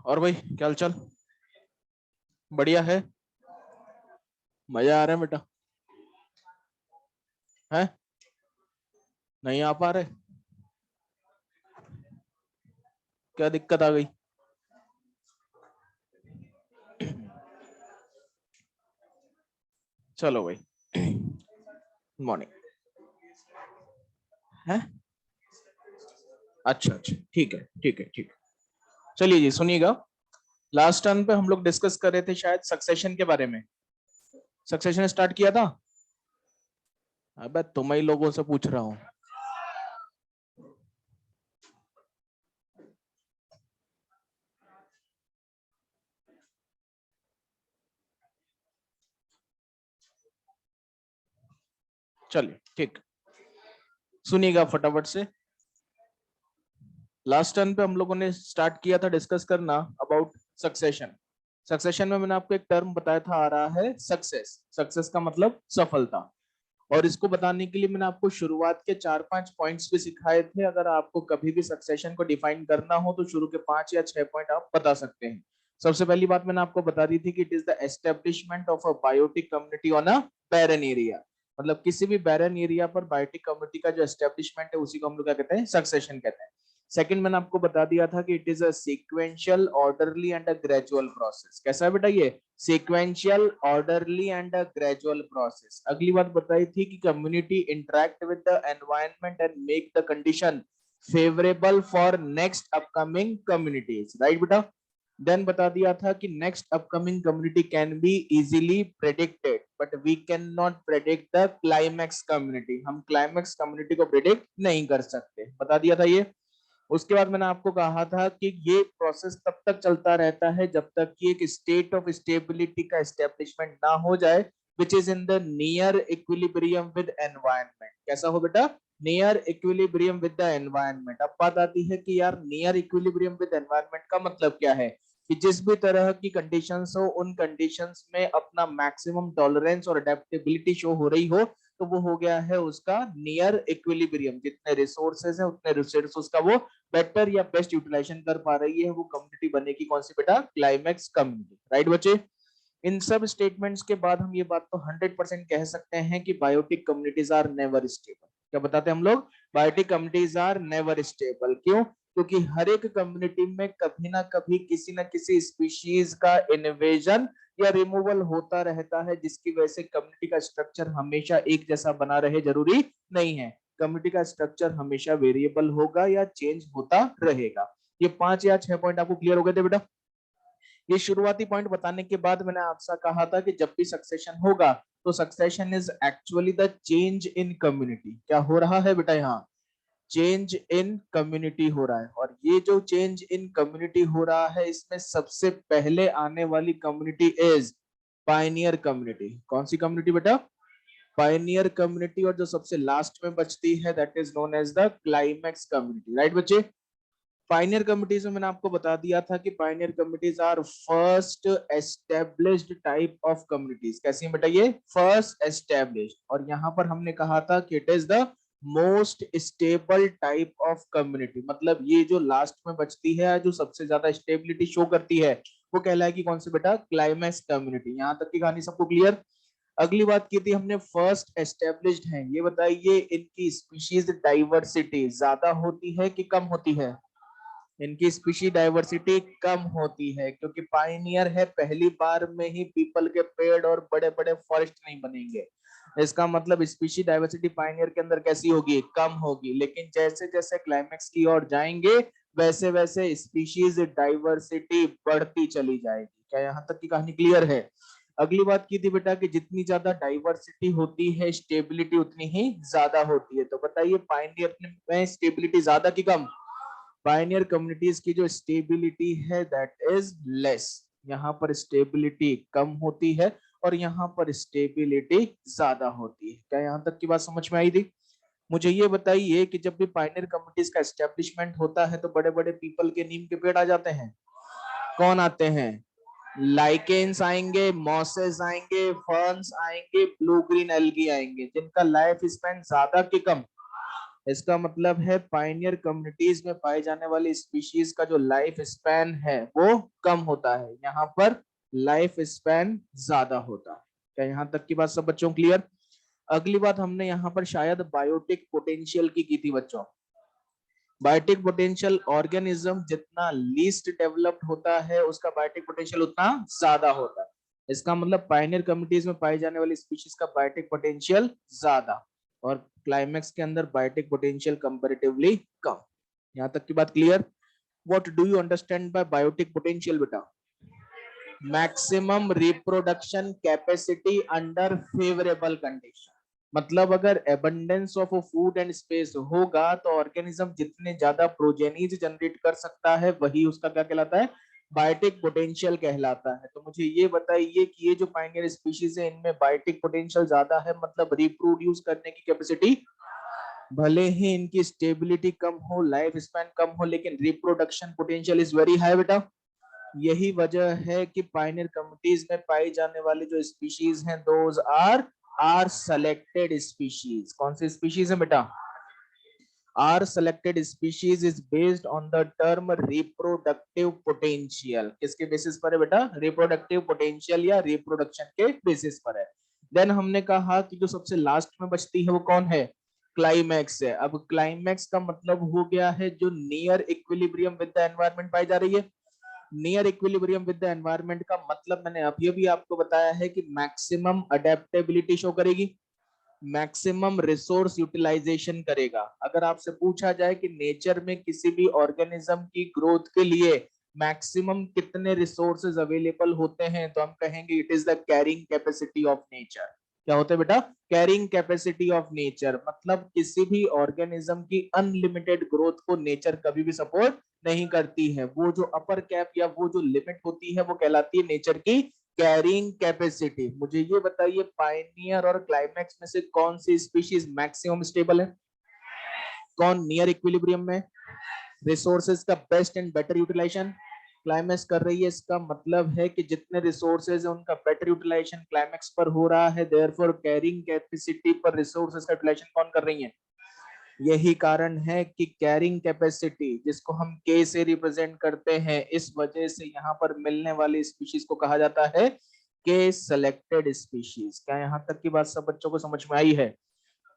और भाई क्या हाल चाल? बढ़िया है। मजा आ रहा है बेटा? है? नहीं आ पा रहे? क्या दिक्कत आ गई? चलो भाई। मॉर्निंग। है? अच्छा अच्छा, ठीक है ठीक है ठीक है। चलिए जी, सुनिएगा। लास्ट टर्न पे हम लोग डिस्कस कर रहे थे शायद सक्सेशन के बारे में। सक्सेशन स्टार्ट किया था। अबे तुम ही लोगों से पूछ रहा हूँ। चलिए ठीक। सुनिएगा फटाफट से। लास्ट टर्न पे हम लोगों ने स्टार्ट किया था डिस्कस करना अबाउट सक्सेशन। सक्सेशन में मैंने आपको एक टर्म बताया था, आ रहा है सक्सेस। सक्सेस का मतलब सफलता। और इसको बताने के लिए मैंने आपको शुरुआत के 4-5 पॉइंट्स भी सिखाए थे। अगर आपको कभी भी सक्सेशन को डिफाइन करना हो तो शुरू के 5 या 6 पॉइंट आप बता सकते हैं। सबसे पहली बात मैंने आपको बता दी थी कि it is the establishment of a biotic community on a barren area. मतलब किसी भी बैरन एरिया पर बायोटिक कम्युनिटी का जो एस्टेब्लिशमेंट है उसी को हम लोग क्या कहते हैं, सक्सेशन कहते हैं। सेकंड मैंने आपको बता दिया था कि it is a sequential orderly and a gradual process. कैसा है बेटा ये? Sequential orderly and a gradual process. अगली बात बताई थी कि community interact with the environment and make the condition favourable for next upcoming communities. Right बेटा? देन बता दिया था कि next upcoming community can be easily predicted but we can not predict the climax community. हम climax community को predict नहीं कर सकते, बता दिया था ये। उसके बाद मैंने आपको कहा था कि ये प्रोसेस तब तक चलता रहता है जब तक कि एक स्टेट ऑफ स्टेबिलिटी का एस्टेब्लिशमेंट ना हो जाए which is in the near equilibrium with environment. कैसा हो बेटा? Near equilibrium with the environment. अब बात आती है कि यार नियर इक्विलिब्रियम विद एनवायरनमेंट का मतलब क्या है? कि जिस भी तरह की कंडीशंस हो उन कंडीशंस में अपना मैक्सिमम टॉलरेंस और अडेप्टेबिलिटी शो हो रही हो, तो वो हो गया है उसका नियर इक्विलिब्रियम। जितने रिसोर्सेज है उतने रिसोर्सेज का वो बेटर या बेस्ट यूटिलाइजेशन कर पा रही है, वो कम्युनिटी बनेगी कौन सी बेटा? Climax community. राइट बच्चे? इन सब स्टेटमेंट्स के बाद हम ये बात तो 100% कह सकते हैं कि biotic communities are never stable. क्या बताते हैं हम लोग? Biotic communities are never stable. क्यों? क्योंकि हर एक कम्युनिटी में कभी ना कभी किसी ना किसी स्पीशीज का इन्वेजन या रिमूवल होता रहता है, जिसकी वजह से कम्युनिटी का स्ट्रक्चर हमेशा एक जैसा बना रहे जरूरी नहीं है। कम्युनिटी का स्ट्रक्चर हमेशा वेरिएबल होगा या चेंज होता रहेगा। ये 5 या 6 पॉइंट आपको क्लियर हो गए थे बेटा? ये शुरुआती पॉइंट बताने के बाद मैंने आपसे कहा था कि जब भी सक्सेशन होगा तो succession is actually the change in community. क्या हो रहा है बेटा? यहाँ चेंज इन कम्युनिटी हो रहा है। और ये जो चेंज इन कम्युनिटी हो रहा है इसमें सबसे पहले आने वाली कम्युनिटी इज पायनियर कम्युनिटी। कौन सी कम्युनिटी बेटा? Pioneer community. और जो सबसे लास्ट में बचती है that is known as the climax community. Right बच्चे? पायनियर कमिटीज में मैंने आपको बता दिया था कि pioneer committees are first established type of communities. कैसी बेटा ये? First established. और यहाँ पर हमने कहा था कि it is the most stable type of community. मतलब ये जो लास्ट में बचती है, जो सबसे ज्यादा स्टेबिलिटी शो करती है, वो कहलाएगी कौन सी बेटा? Climax community. यहाँ तक की कहानी सबको क्लियर? अगली बात की थी हमने फर्स्ट एस्टेब्लिश्ड है। ये बताइए इनकी स्पीशीज डाइवर्सिटी ज्यादा होती है कि कम होती है? इनकी स्पीशी डाइवर्सिटी कम होती है क्योंकि पाइनियर है, पहली बार में ही पीपल के पेड़ और बड़े बड़े फॉरेस्ट नहीं बनेंगे। इसका मतलब स्पीशी डाइवर्सिटी पाइनियर के अंदर कैसी होगी? कम होगी। लेकिन जैसे जैसे क्लाइमेक्स की ओर जाएंगे वैसे वैसे स्पीशीज डाइवर्सिटी बढ़ती चली जाएगी। क्या यहाँ तक की कहानी क्लियर है? अगली बात की थी बेटा कि जितनी ज्यादा डाइवर्सिटी होती है स्टेबिलिटी उतनी ही ज्यादा होती है। तो बताइए पाइनियर में स्टेबिलिटी ज्यादा की कम? पायनियर कम्युनिटीज की जो स्टेबिलिटी है दैट इज लेस। यहाँ पर स्टेबिलिटी कम होती है और यहाँ पर स्टेबिलिटी ज्यादा होती है। क्या यहाँ तक की बात समझ में आई थी? मुझे ये बताइए कि जब भी पायनियर कम्युनिटीज का एस्टेब्लिशमेंट होता है तो बड़े बड़े पीपल के, नीम के पेड़ आ जाते हैं। कौन आते हैं? लाइकेन्स आएंगे, मॉसेस आएंगे, फर्न्स आएंगे, ब्लू ग्रीन एल्गी आएंगे, जिनका लाइफ स्पैन ज्यादा की कम? इसका मतलब है पाइनियर कम्युनिटीज में पाई जाने वाली स्पीशीज का जो लाइफ स्पैन है वो कम होता है, यहाँ पर लाइफ स्पैन ज्यादा होता है। क्या यहाँ तक की बात सब बच्चों क्लियर? अगली बात हमने यहाँ पर शायद बायोटिक पोटेंशियल की थी बच्चों। बायोटिक पोटेंशियल ऑर्गेनिज्म जितना लीस्ट डेवलप्ड होता है उसका बायोटिक पोटेंशियल उतना ज्यादा होता है। इसका मतलब पायनियर कम्युनिटीज में पाई जाने वाली स्पीशीज का बायोटिक पोटेंशियल ज्यादा और क्लाइमेक्स के अंदर बायोटिक पोटेंशियल कंपैरेटिवली कम। यहाँ तक की बात clear? What do you understand by biotic potential बेटा? Maximum reproduction capacity under favourable condition. मतलब अगर abundance of food and space होगा तो ऑर्गेनिज्म जितने ज्यादा प्रोजेनीज जनरेट कर सकता है वही उसका क्या कहलाता है? बायोटिक पोटेंशियल कहलाता है। तो मुझे ये बताइए कि ये जो पायनियर स्पीशीज है इनमें बायोटिक पोटेंशियल ज्यादा है, मतलब रिप्रोड्यूस करने की कैपेसिटी, भले ही इनकी स्टेबिलिटी कम हो, लाइफ स्पैन कम हो, लेकिन reproduction potential is very high बेटा। यही वजह है कि पायनियर कम्युनिटीज में पाई जाने वाली जो स्पीशीज हैं दोज आर सेलेक्टेड स्पीशीज। कौन सी स्पीशीज है बेटा? R selected species is based on the term reproductive potential. किसके बेसिस पर है बेटा? रिप्रोडक्टिव पोटेंशियल या रिप्रोडक्शन के बेसिस पर है। देन हमने कहा कि जो सबसे लास्ट में बचती है वो कौन है? क्लाइमैक्स है। अब क्लाइमैक्स का मतलब हो गया है जो near equilibrium with the environment पाई जा रही है। Near equilibrium with the environment का मतलब मैंने अभी भी आपको बताया है कि मैक्सिमम अडेप्टेबिलिटी शो करेगी, मैक्सिमम रिसोर्स यूटिलाइजेशन करेगा। अगर आपसे पूछा जाए कि नेचर में किसी भी ऑर्गेनिज्म की ग्रोथ के लिए मैक्सिमम कितने रिसोर्सेज अवेलेबल होते हैं तो हम कहेंगे it is the carrying capacity of nature. क्या होता है बेटा? Carrying capacity of nature. मतलब किसी भी ऑर्गेनिज्म की अनलिमिटेड ग्रोथ को नेचर कभी भी सपोर्ट नहीं करती है। वो जो अपर कैप या वो जो लिमिट होती है वो कहलाती है नेचर की कैरिंग कैपेसिटी। मुझे ये बताइए पायनियर और क्लाइमैक्स में से कौन सी स्पीशीज मैक्सिमम स्टेबल है, कौन नियर इक्विलिब्रियम में, रिसोर्सेज का best and better utilization climax कर रही है। इसका मतलब है कि जितने रिसोर्सेज है उनका बेटर यूटिलाइजेशन क्लाइमैक्स पर हो रहा है, देयरफॉर कैरिंग कैपेसिटी पर रिसोर्सेज का यूटिलाइजेशन कौन कर रही है? यही कारण है कि कैरिंग कैपेसिटी जिसको हम के से रिप्रेजेंट करते हैं, इस वजह से यहाँ पर मिलने वाली स्पीशीज को कहा जाता है के सिलेक्टेड स्पीशीज। क्या यहाँ तक की बात सब बच्चों को समझ में आई है?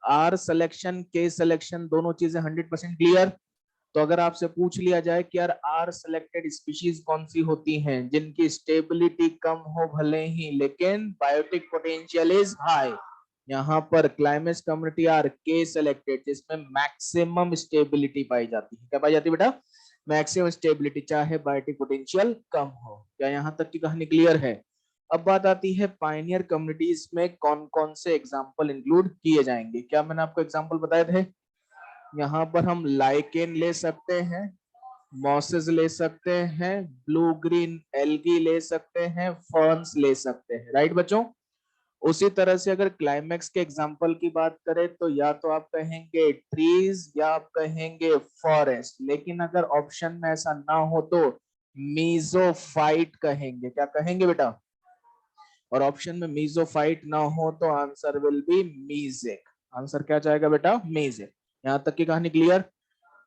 आर सिलेक्शन के सिलेक्शन दोनों चीजें 100% क्लियर। तो अगर आपसे पूछ लिया जाए कि यार आर सिलेक्टेड स्पीशीज कौन सी होती हैं जिनकी स्टेबिलिटी कम हो भले ही लेकिन बायोटिक पोटेंशियल इज हाई, यहाँ पर क्लाइमेक्स कम्युनिटी आर के सिलेक्टेड जिसमें मैक्सिमम स्टेबिलिटी पाई जाती है। क्या पाई जाती है बेटा? मैक्सिमम स्टेबिलिटी, चाहे बायोटिक पोटेंशियल कम हो। क्या यहाँ तक की कहानी क्लियर है? अब बात आती है पायनियर कम्युनिटीज में कौन कौन से एग्जाम्पल इंक्लूड किए जाएंगे। क्या मैंने आपको एग्जाम्पल बताए थे? यहाँ पर हम लाइकेन ले सकते हैं, मॉसेस ले सकते हैं, ब्लू ग्रीन एल्गी ले सकते हैं, फर्न्स ले सकते हैं। राइट बच्चों? उसी तरह से अगर क्लाइमैक्स के एग्जाम्पल की बात करें तो या तो आप कहेंगे ट्रीज या आप कहेंगे फॉरेस्ट, लेकिन अगर ऑप्शन में ऐसा ना हो तो मीजोफाइट कहेंगे। क्या कहेंगे बेटा? और ऑप्शन में मीजोफाइट ना हो तो answer will be music. Answer क्या जाएगा बेटा? मीजिक। यहाँ तक की कहानी क्लियर?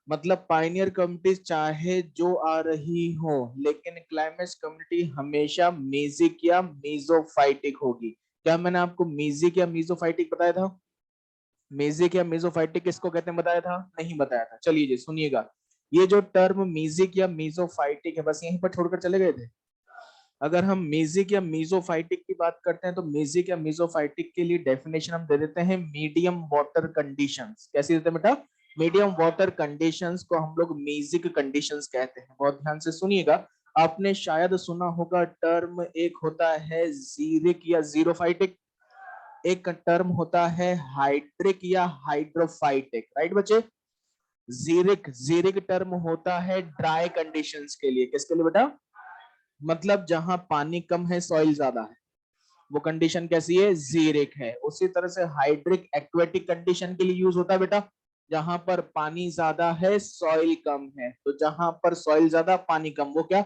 मतलब पाइनियर कम्युनिटी चाहे जो आ रही हो लेकिन क्लाइमेक्स कम्युनिटी हमेशा मेजिक या मीजोफाइटिक होगी। क्या मैंने आपको मेजिक या मीजोफाइटिक बताया था? मेजिक या मीजोफाइटिक किसको कहते हैं बताया था? नहीं बताया था। चलिए जी सुनिएगा, ये जो टर्म मेजिक या मीजोफाइटिक है बस यहीं पर छोड़कर चले गए थे। अगर हम मेजिक या मीजोफाइटिक की बात करते हैं तो मेजिक या मीजोफाइटिक के लिए डेफिनेशन हम दे देते हैं मीडियम वाटर कंडीशंस। कैसे देते हैं बेटा? मीडियम वाटर कंडीशंस को हम लोग मेजिक कंडीशंस कहते हैं। बहुत ध्यान से सुनिएगा, आपने शायद सुना होगा टर्म, एक होता है जीरिक या जीरोफाइटिक, एक टर्म होता है हाइड्रिक या हाइड्रोफाइटिक। राइट बच्चे? जीरिक जीरिक टर्म होता है ड्राई कंडीशंस के लिए। किसके लिए बेटा? मतलब जहां पानी कम है सॉइल ज्यादा है, वो कंडीशन कैसी है? जीरिक है। उसी तरह से हाइड्रिक एक्वेटिक कंडीशन के लिए यूज होता है बेटा, जहां पर पानी ज्यादा है सॉइल कम है। तो जहां पर सॉइल ज्यादा पानी कम वो क्या?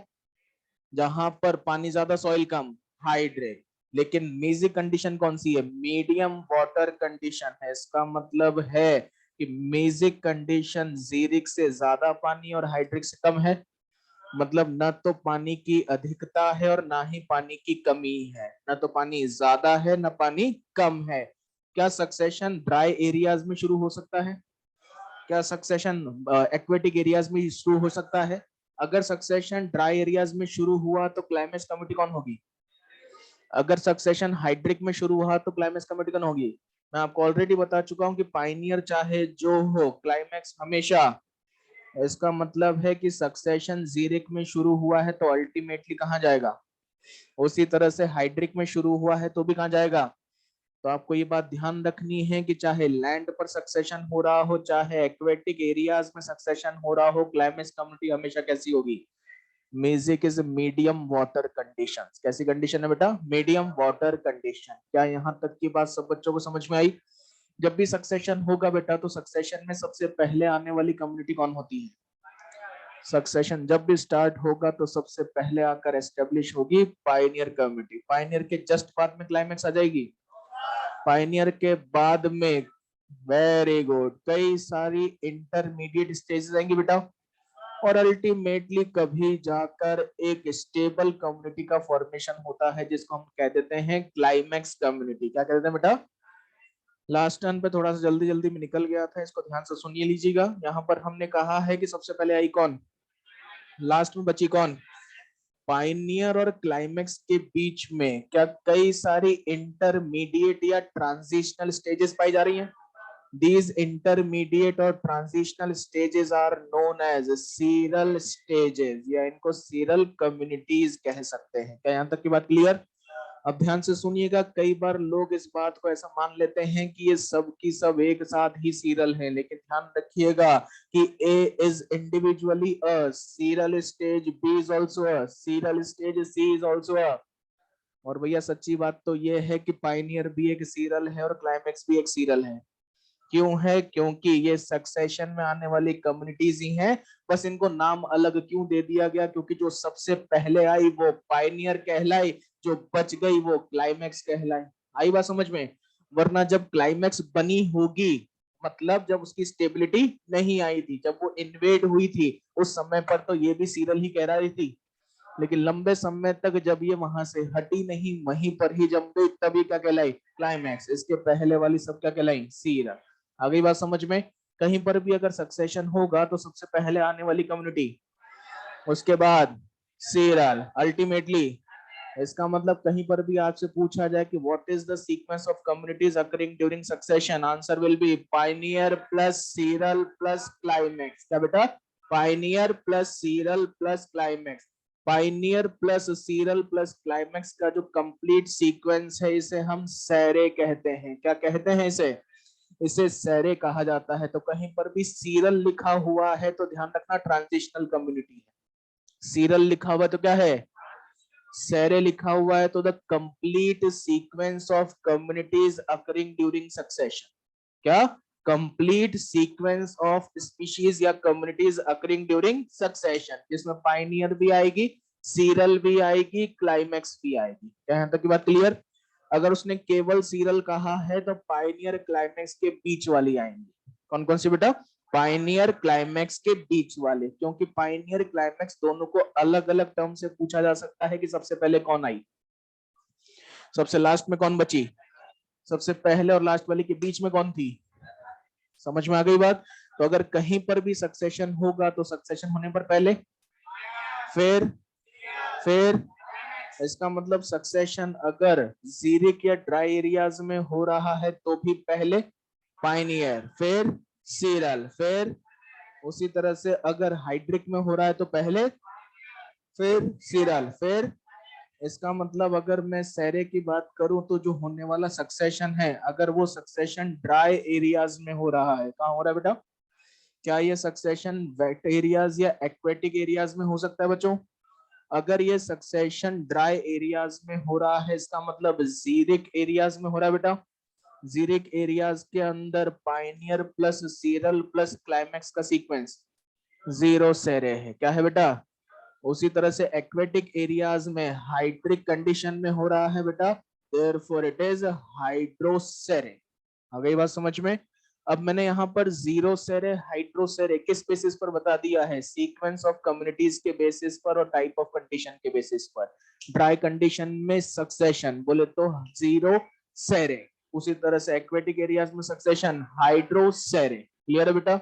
जहां पर पानी ज्यादा सॉइल कम, हाइड्रिक। लेकिन मेजिक कंडीशन कौन सी है? मीडियम वाटर कंडीशन है। इसका मतलब है कि मेजिक कंडीशन जीरिक से ज्यादा पानी और हाइड्रिक से कम है, मतलब ना तो पानी की अधिकता है और ना ही पानी की कमी है, ना तो पानी ज्यादा है ना पानी कम है। क्या सक्सेशन ड्राई एरियाज में शुरू हो सकता है? क्या सक्सेशन एक्वेटिक एरियाज में शुरू हो सकता है? अगर सक्सेशन ड्राई एरियाज में शुरू हुआ तो क्लाइमेक्स कमिटी कौन होगी? अगर सक्सेशन हाइड्रिक में शुरू हुआ तो क्लाइमेक्स कमिटी कौन होगी? मैं आपको ऑलरेडी बता चुका हूं कि पाइनियर चाहे जो हो, क्लाइमेक्स हमेशा। इसका मतलब है कि सक्सेशन जीरिक में शुरू हुआ है तो अल्टीमेटली कहां जाएगा? उसी तरह से हाइड्रिक में शुरू हुआ है तो भी कहां जाएगा? तो आपको ये बात ध्यान रखनी है कि चाहे लैंड पर सक्सेशन हो रहा हो, चाहे एक्वेटिक एरियाज में सक्सेशन हो रहा हो, क्लाइमेक्स कम्युनिटी हमेशा कैसी होगी? Magic is medium water conditions. कैसी कंडीशन है बेटा? Medium water condition. क्या यहाँ तक की बात सब बच्चों को समझ में आई? जब भी सक्सेशन होगा बेटा तो सक्सेशन में सबसे पहले आने वाली कम्युनिटी कौन होती है? सक्सेशन जब भी स्टार्ट होगा तो सबसे पहले आकर एस्टेब्लिश होगी पाइनियर कम्युनिटी। पाइनियर के जस्ट बाद में क्लाइमेक्स आ जाएगी। पाइनियर के बाद में वेरी गुड कई सारी इंटरमीडिएट स्टेजेस आएंगी बेटा, और अल्टीमेटली कभी जाकर एक स्टेबल कम्युनिटी का फॉर्मेशन होता है जिसको हम कह देते हैं क्लाइमेक्स कम्युनिटी। क्या कहते हैं बेटा? लास्ट टर्न पे थोड़ा सा जल्दी जल्दी में निकल गया था, इसको ध्यान से सुनिए लीजिएगा। यहाँ पर हमने कहा है कि सबसे पहले आई कौन? लास्ट में बची कौन? पाइनियर और क्लाइमेक्स के बीच में क्या कई सारी इंटरमीडिएट या ट्रांजिशनल स्टेजेस पाई जा रही हैं? These intermediate और transitional stages are known as sural stages, या इनको सीरल communities कह सकते हैं। क्या यहाँ तक की बात क्लियर? अब ध्यान से सुनिएगा, कई बार लोग इस बात को ऐसा मान लेते हैं कि ये सब की सब एक साथ ही सीरल हैं, लेकिन ध्यान रखिएगा कि A is individually a sural stage, B is also a sural stage, C is also a। और भैया सच्ची बात तो ये है कि पाइनियर भी एक सीरल है और क्लाइमेक्स भी एक सीरल है। क्यों है? क्योंकि ये सक्सेशन में आने वाली कम्युनिटीज ही हैं, बस इनको नाम अलग क्यों दे दिया गया? क्योंकि जो सबसे पहले आई वो पाइनियर कहलाई, जो बच गई वो क्लाइमेक्स कहलाई। आई बात समझ में? वरना जब क्लाइमेक्स बनी होगी, मतलब जब उसकी स्टेबिलिटी नहीं आई थी, जब वो इन्वेड हुई थी, उस समय पर तो ये भी सीरल ही कह रही थी, लेकिन लंबे समय तक जब ये वहां से हटी नहीं, वहीं पर ही जम गई, तभी क्या कहलाई? क्लाइमैक्स। इसके पहले वाली सब क्या कहलाई? सीरल। आ गई बात समझ में? कहीं पर भी अगर सक्सेशन होगा तो सबसे पहले आने वाली कम्युनिटी, उसके बाद सीरल, अल्टीमेटली। इसका मतलब कहीं पर भी आपसे पूछा जाए कि what is the sequence of communities occurring during succession, answer will be pioneer plus sural plus climax. क्या बेटा? Pioneer plus sural plus climax. Pioneer plus sural plus climax का जो कंप्लीट सीक्वेंस है इसे हम सैरे कहते हैं। क्या कहते हैं इसे? इसे सैरे कहा जाता है। तो कहीं पर भी सीरल लिखा हुआ है तो ध्यान रखना ट्रांजिशनल कम्युनिटी है, सीरल लिखा हुआ तो क्या है? सैरे लिखा हुआ है तो the complete sequence of communities occurring during succession. क्या? कंप्लीट सीक्वेंस ऑफ स्पीशीज या कम्युनिटीज अकरिंग ड्यूरिंग सक्सेशन, जिसमें पाइनियर भी आएगी, सीरल भी आएगी, क्लाइमैक्स भी आएगी। क्या यहाँ तक की बात क्लियर? अगर उसने केवल सीरल कहा है तो पाइनियर क्लाइमैक्स के बीच वाली आएंगी। कौन कौन सी बेटा? पाइनियर क्लाइमैक्स के बीच वाले, क्योंकि पाइनियर क्लाइमैक्स दोनों को अलग अलग टर्म से पूछा जा सकता है कि सबसे पहले कौन आई, सबसे लास्ट में कौन बची, सबसे पहले और लास्ट वाली के बीच में कौन थी। समझ में आ गई बात? तो अगर कहीं पर भी सक्सेशन होगा तो सक्सेशन होने पर पहले, फिर इसका मतलब सक्सेशन अगर जीरिक या ड्राई एरियाज में हो रहा है तो भी पहले पाइनियर, फिर सीरल, फिर उसी तरह से अगर हाइड्रिक में हो रहा है तो पहले, फिर सीरल, फिर। इसका मतलब अगर मैं सैरे की बात करूं तो जो होने वाला सक्सेशन है, अगर वो सक्सेशन ड्राई एरियाज में हो रहा है, कहाँ हो रहा है बेटा? क्या ये सक्सेशन वेट एरियाज या एक्वेटिक एरियाज में हो सकता है बच्चों? अगर ये सक्सेशन ड्राई एरियाज में हो रहा है इसका मतलब जीरिक एरियाज में हो रहा है बेटा। जीरिक एरियाज के अंदर pioneer plus sural plus climax का सीक्वेंस जीरो सेरे है। क्या है बेटा? उसी तरह से एक्वेटिक एरियाज में हाइड्रिक कंडीशन में हो रहा है बेटा, देयरफॉर इट इज हाइड्रोसेरे। आ गई बात समझ में? अब मैंने यहाँ पर जीरो सेरे हाइड्रोसेरे किस बेसिस पर बता दिया है, सीक्वेंस ऑफ कम्युनिटीज के बेसिस पर और टाइप ऑफ कंडीशन के बेसिस पर। ड्राई कंडीशन में सक्सेशन बोले तो जीरो सेरे, उसी तरह से एक्वेटिक एरियाज में सक्सेशन हाइड्रोसेरे। क्लियर है बेटा?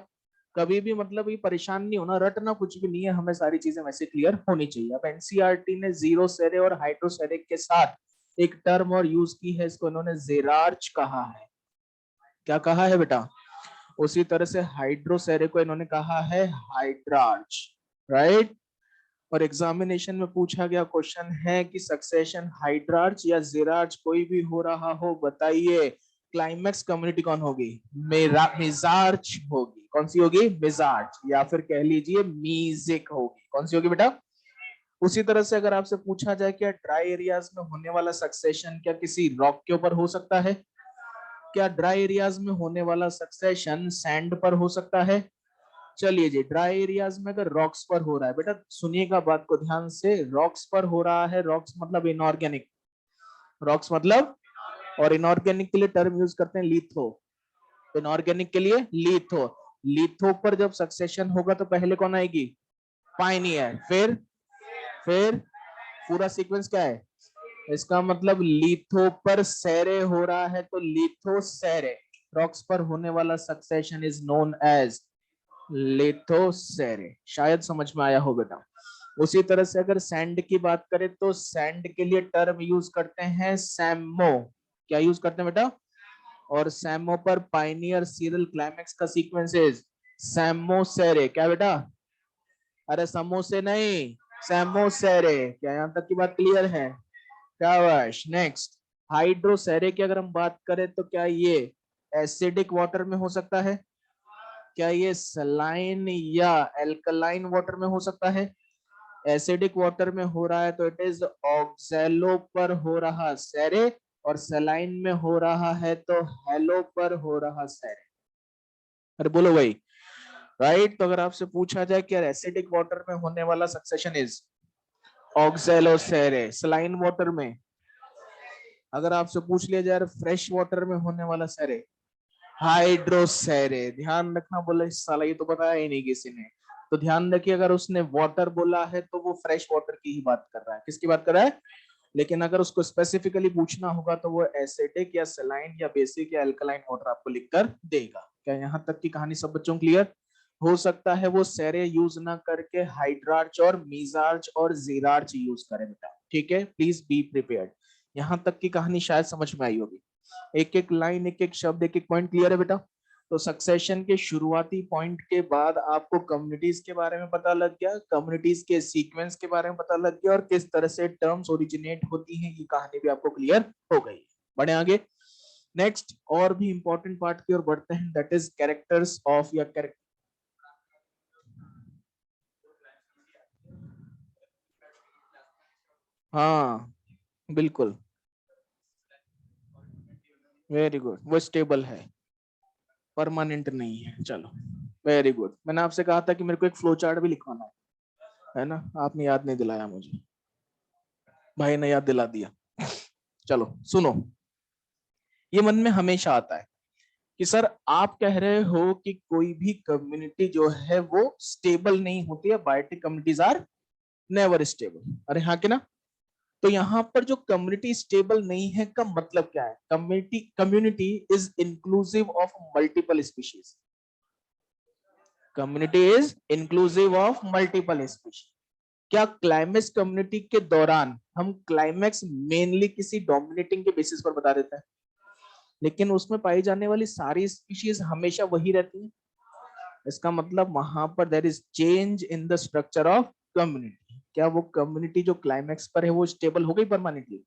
कभी भी मतलब ये परेशान नहीं होना, रटना कुछ भी नहीं है, हमें सारी चीजें वैसे क्लियर होनी चाहिए। अब एनसीईआरटी ने जीरो सेरे और हाइड्रोसेरे के साथ एक टर्म और यूज की है, इसको इन्होंने जेरार्च कहा है। क्या कहा है बेटा? उसी तरह से हाइड्रोसेरे को इन्होंने कहा है हाइड्रार्च, राइट। और एग्जामिनेशन में पूछा गया क्वेश्चन है कि सक्सेशन हाइड्रार्च या जेरार्च कोई भी हो रहा हो, बताइए क्लाइमेक्स कम्युनिटी कौन होगी? मिजार्च होगी। कौन सी होगी? मिजार्च, या फिर कह लीजिए मीजिक होगी। कौन सी होगी बेटा? उसी तरह से अगर आपसे पूछा जाए क्या ड्राई एरियाज में होने वाला सक्सेशन क्या किसी रॉक के ऊपर हो सकता है? क्या ड्राई एरियाज में होने वाला सक्सेशन सैंड पर हो सकता है? चलिए जी, ड्राई एरियाज में अगर रॉक्स पर हो रहा है, बेटा सुनिएगा बात को ध्यान से, रॉक्स पर हो रहा है, रॉक्स मतलब इनऑर्गेनिक, रॉक्स मतलब, और इनऑर्गेनिक के लिए टर्म यूज करते हैं लिथो, इनऑर्गेनिक के लिए लिथो। लिथो पर जब सक्सेशन होगा तो पहले कौन आएगी? पाइनियर, फिर पूरा सीक्वेंस क्या है? इसका मतलब लिथो पर सेरे हो रहा है तो लिथो सेरे, रॉक्स पर होने वाला सक्सेशन इज नोन एज लिथोसेरे। शायद समझ में आया हो बेटा। उसी तरह से अगर सैंड की बात करें तो सैंड के लिए टर्म यूज करते हैं सैमो। क्या यूज करते हैं बेटा? और सैमो पर पाइनियर सीरियल क्लाइमेक्स का सीक्वेंस इज सैमोसेरे। क्या बेटा? अरे समोसे नहीं, सैमोसेरे। क्या यहाँ तक की बात क्लियर है? शाबाश। नेक्स्ट, हाइड्रोसेरे की अगर हम बात करें तो क्या ये एसिडिक वाटर में हो सकता है? क्या ये सलाइन या एल्कलाइन वाटर में हो सकता है? एसिडिक वाटर में हो रहा है तो इट इज ऑक्सैलो पर हो रहा सेरे, और सलाइन में हो रहा है तो हेलो पर हो रहा सेरे। अरे बोलो भाई, राइट। तो अगर आपसे पूछा जाए कि यार एसिडिक वाटर में होने वाला सक्सेशन इज ऑक्सैलो सेरे, सलाइन वाटर में अगर आपसे पूछ लिया जाए फ्रेश वाटर में होने वाला सेरे हाइड्रोसेरे। ध्यान रखना, बोला इस साला ये तो बताया ही नहीं किसी ने। तो ध्यान रखिए, अगर उसने वाटर बोला है तो वो फ्रेश वाटर की ही बात कर रहा है। किसकी बात कर रहा है? लेकिन अगर उसको स्पेसिफिकली पूछना होगा तो वो एसिडिक या सलाइन या बेसिक या अल्कलाइन वाटर आपको लिखकर देगा। क्या यहाँ तक की कहानी सब बच्चों क्लियर? हो सकता है वो सेरे यूज ना करके हाइड्रार्च और मीजार्च और जीरार्च यूज करे बेटा, ठीक है? Please be prepared. यहाँ तक की कहानी शायद समझ में आई होगी। एक एक लाइन, एक एक शब्द, एक एक पॉइंट क्लियर है बेटा? तो सक्सेशन के शुरुआती पॉइंट के बाद आपको कम्युनिटीज के बारे में पता लग गया, कम्युनिटीज के सीक्वेंस के बारे में पता लग गया, और किस तरह से टर्म्स ओरिजिनेट होती हैं, ये कहानी भी आपको क्लियर हो गई। बढ़े आगे। नेक्स्ट और भी इंपॉर्टेंट पार्ट की ओर बढ़ते हैं, दैट इज कैरेक्टर्स ऑफ या कैरेक्टर। हाँ बिल्कुल, वेरी गुड, वो स्टेबल है, परमानेंट नहीं है। चलो वेरी गुड। मैंने आपसे कहा था कि मेरे को एक फ्लो चार्ट भी लिखवाना है ना? आपने याद नहीं दिलाया मुझे, भाई ने याद दिला दिया। चलो सुनो, ये मन में हमेशा आता है कि सर आप कह रहे हो कि कोई भी कम्युनिटी जो है वो स्टेबल नहीं होती है, biotic communities are never stable. अरे हाँ कि ना? तो यहाँ पर जो कम्युनिटी स्टेबल नहीं है का मतलब क्या है? Community community is inclusive of multiple species. Community is inclusive of multiple species. क्या क्लाइमेक्स कम्युनिटी के दौरान हम क्लाइमेक्स मेनली किसी डोमिनेटिंग के बेसिस पर बता देते हैं, लेकिन उसमें पाई जाने वाली सारी स्पीशीज हमेशा वही रहती है? इसका मतलब वहां पर there is change in the structure of community. क्या वो कम्युनिटी जो क्लाइमेक्स पर है वो स्टेबल हो गई परमानेंटली?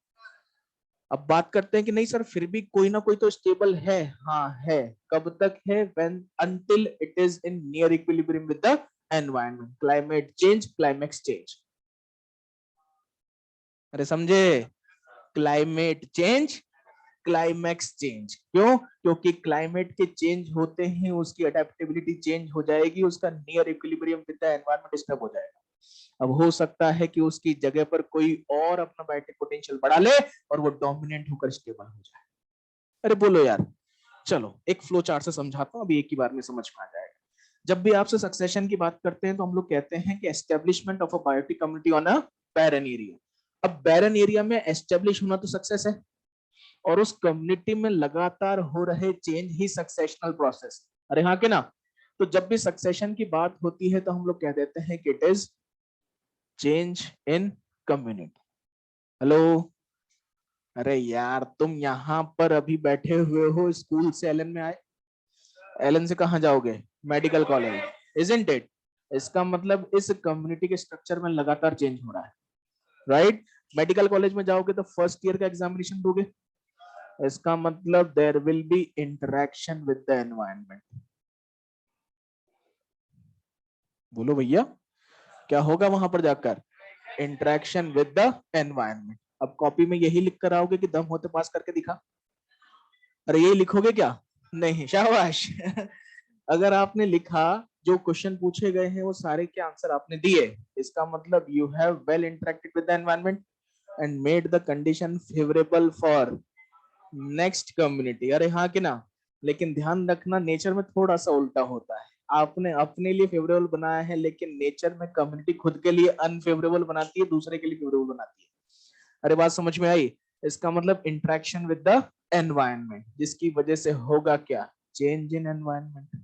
अब बात करते हैं कि नहीं सर फिर भी कोई ना कोई तो स्टेबल है। हाँ है। कब तक है? When until it is in near equilibrium with the environment. Climate change, climax change. अरे समझे? Climate change, climax change. क्यों? क्योंकि क्लाइमेट के चेंज होते ही उसकी अडेप्टेबिलिटी चेंज हो जाएगी, उसका near equilibrium with the environment disturb हो जाएगा। अब हो सकता है कि उसकी जगह पर कोई और अपना बायोटिक पोटेंशियल बढ़ा ले और वो डोमिनेंट होकर स्टेबल हो जाए। अरे बोलो यार। चलो एक फ्लो चार्ट से समझाता हूँ, अभी एक ही बार में समझ में आ जाएगा। जब भी आपसे सक्सेशन की बात करते हैं तो हम लोग कहते हैं कि establishment of a biotic community on a barren area. अब बैरन एरिया में एस्टेब्लिश होना तो सक्सेस है, और उस कम्युनिटी में लगातार हो रहे चेंज ही सक्सेशनल प्रोसेस। अरे हाँ के ना। तो जब भी सक्सेशन की बात होती है तो हम लोग कह देते हैं कि it is change in community. Hello. अरे यार तुम यहाँ पर अभी बैठे हुए हो, स्कूल से एलन में आए, एलन से कहाँ जाओगे? Medical college, isn't it? इसका मतलब इस कम्युनिटी के स्ट्रक्चर में लगातार चेंज हो रहा है, राइट? मेडिकल कॉलेज में जाओगे तो फर्स्ट ईयर का एग्जामिनेशन दोगे, इसका मतलब there will be interaction with the environment. बोलो भैया, क्या होगा वहां पर जाकर? Interaction with the environment. अब कॉपी में यही लिख कर आओगे कि दम होते पास करके दिखा? अरे यही लिखोगे क्या? नहीं, शाबाश। अगर आपने लिखा, जो क्वेश्चन पूछे गए हैं वो सारे के आंसर आपने दिए, इसका मतलब you have well interacted with the environment and made the condition favourable for next community. अरे हाँ कि ना? लेकिन ध्यान रखना, नेचर में थोड़ा सा उल्टा होता है। आपने अपने लिए फेवरेबल बनाया है, लेकिन नेचर में कम्युनिटी खुद के लिए अनफेवरेबल बनाती है, दूसरे के लिए फेवरेबल बनाती है। अरे बात समझ में आई? इसका मतलब इंटरेक्शन विद द एनवायरनमेंट, जिसकी वजह से होगा क्या? Change in environment.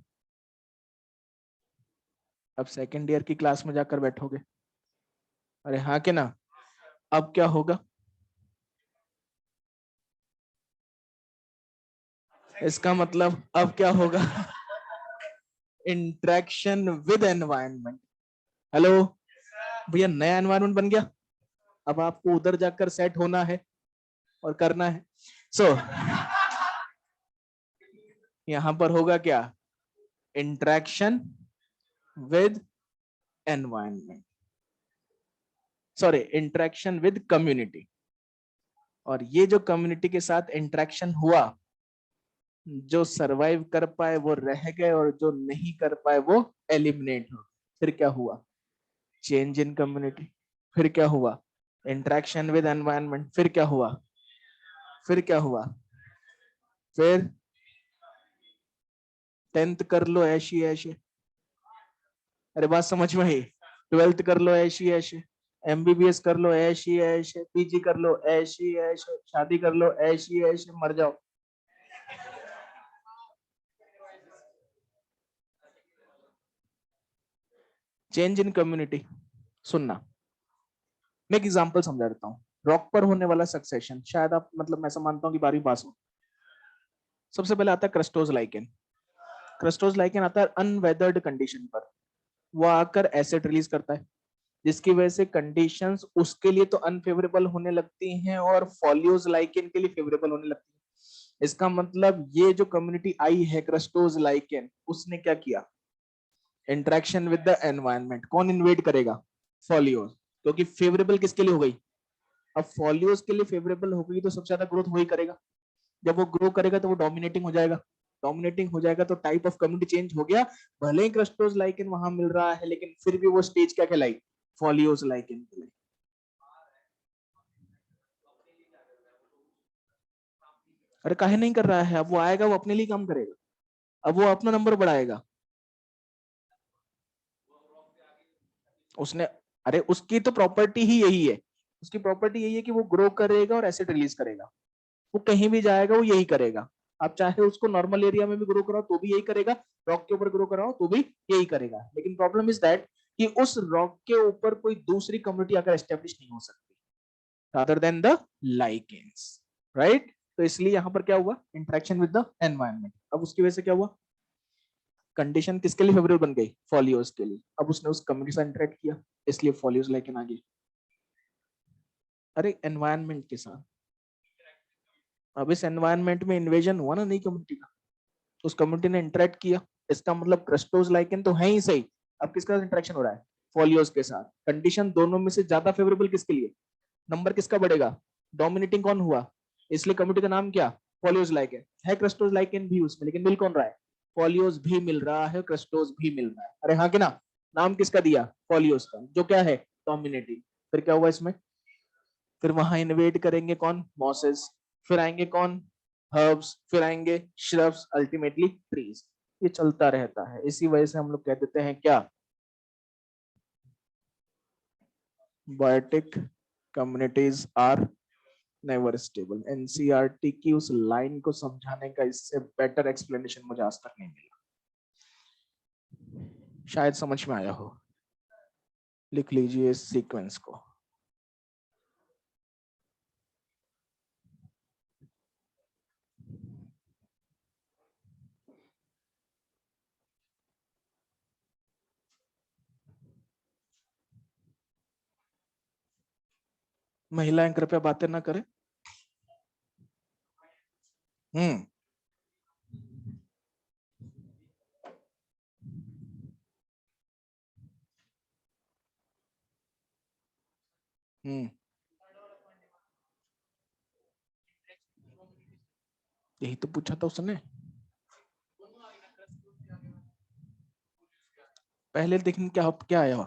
अब सेकेंड ईयर की क्लास में जाकर बैठोगे, अरे हाँ कि ना? अब क्या होगा? इसका मतलब अब क्या होगा? Interaction with environment. हेलो भैया, नया एनवायरनमेंट बन गया, अब आपको उधर जाकर सेट होना है और करना है। सो यहां पर होगा क्या? Interaction with environment, sorry, interaction with community. और ये जो कम्युनिटी के साथ इंटरेक्शन हुआ, जो सरवाइव कर पाए वो रह गए, और जो नहीं कर पाए वो एलिमिनेट हो। फिर क्या हुआ? Change in community. फिर क्या हुआ? Interaction with environment. फिर क्या हुआ? फिर क्या हुआ? फिर 10th कर लो ऐशी ऐशी, अरे बात समझ में आई? 12th कर लो ऐशी ऐशी, एमबीबीएस कर लो ऐशी ऐशी, पीजी कर लो ऐशी ऐशी, शादी कर लो ऐशी ऐशी, मर जाओ। Change in community. सुनना, मैं एक एग्जांपल समझा देता हूँ। रॉक पर होने वाला सक्सेशन, शायद आप, मतलब मैं ऐसा मानता हूँ कि 12वीं पास हो। सबसे पहले आता है क्रस्टोज लाइकेन। क्रस्टोज लाइकेन आता है अनवेदर्ड कंडीशन पर, वो आकर एसिड रिलीज करता है, जिसकी वजह से कंडीशंस उसके लिए तो अनफेवरेबल होने लगती हैं और फॉलियोज लाइकेन के लिए फेवरेबल होने लगती है। इसका मतलब ये जो कम्युनिटी आई है क्रस्टोज लाइकेन, उसने क्या किया? Interaction with the environment. कौन इन्वेड करेगा? फॉलियोज। क्योंकि फेवरेबल किसके लिए हो गई? अब फॉलियोज के लिए फेवरेबल हो गई तो सबसे ज्यादा ग्रोथ वही करेगा। जब वो ग्रो करेगा तो वो डोमिनेटिंग हो जाएगा। डोमिनेटिंग हो जाएगा तो टाइप ऑफ कम्युनिटी चेंज हो गया। भले ही क्रस्टोज लाइकेन वहां मिल रहा है, लेकिन फिर भी वो स्टेज क्या कहलाई? फॉलियोज लाइकेन कहलाई। अरे काहे नहीं कर रहा है? अब वो आएगा, वो अपने लिए काम करेगा, अब वो अपना नंबर बढ़ाएगा। उसने, अरे उसकी तो प्रॉपर्टी ही यही है, उसकी प्रॉपर्टी यही है कि वो ग्रो करेगा और एसिड रिलीज करेगा। वो कहीं भी जाएगा वो यही करेगा। आप चाहे उसको नॉर्मल एरिया में भी ग्रो कराओ तो भी यही करेगा, रॉक के ऊपर ग्रो कराओ तो भी यही करेगा। लेकिन प्रॉब्लम इज दैट कि उस रॉक के ऊपर कोई दूसरी कम्युनिटी आकर एस्टेब्लिश नहीं हो सकती rather than the lichens, right? तो इसलिए यहां पर क्या हुआ? Interaction with the environment. अब उसकी वजह से क्या हुआ? कंडीशन किसके लिए फेवरेबल बन गई? फॉलियोज के लिए। अब उसने उस कम्युनिटी से इंटरेक्ट किया, इसलिए फॉलियोज लाइकेन आ गई। अरे एनवायरनमेंट के साथ। अब इस एनवायरनमेंट में इन्वेजन हुआ ना नई कम्युनिटी का, उस कम्युनिटी ने इंटरेक्ट किया, इसका मतलब क्रस्टोज लाइकेन तो है ही सही। अब किसके साथ इंटरेक्शन हो रहा है? फॉलियोज के साथ। कंडीशन दोनों में से ज्यादा फेवरेबल किसके लिए? नंबर किसका बढ़ेगा? डोमिनेटिंग कौन हुआ? इसलिए कम्युनिटी का नाम क्या? फॉलियोज लाइकेन। है क्रस्टोज लाइकेन भी उसमें, लेकिन मिल कौन रहा है? फॉलियोज भी मिल रहा है, क्रस्टोज भी मिल रहा है। अरे हाँ कि ना? नाम किसका दिया? फॉलियोज का, जो क्या है? डोमिनेटिंग। फिर क्या हुआ इसमें? फिर वहां इन्वेट करेंगे कौन? मॉसेस। फिर आएंगे कौन? हर्ब्स, फिर आएंगे श्रब्स, अल्टीमेटली ट्रीज। ये चलता रहता है। इसी वजह से हम लोग कह देते हैं क्या, biotic communities are never stable. NCERT की उस लाइन को समझाने का इससे बेटर एक्सप्लेनेशन मुझे आज तक नहीं मिला। शायद समझ में आया हो। लिख लीजिए इस सीक्वेंस को। महिलाएं कृपया बातें ना करें। हम्म हम्म यही तो पूछा था उसने। पहले देखने क्या क्या आया,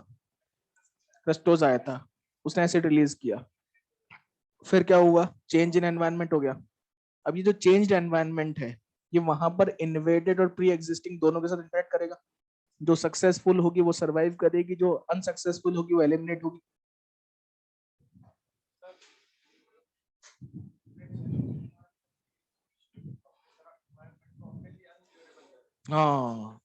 क्रस्टोज आया था, उसने एसिड रिलीज किया, फिर क्या हुआ, चेंज इन एनवायरनमेंट हो गया। अब ये जो चेंज्ड एनवायरनमेंट है, ये वहां पर इन्वेडेड और प्री एग्जिस्टिंग दोनों के साथ इंटरेक्ट करेगा। जो सक्सेसफुल होगी वो सरवाइव करेगी, जो अनसक्सेसफुल होगी वो एलिमिनेट होगी। हाँ,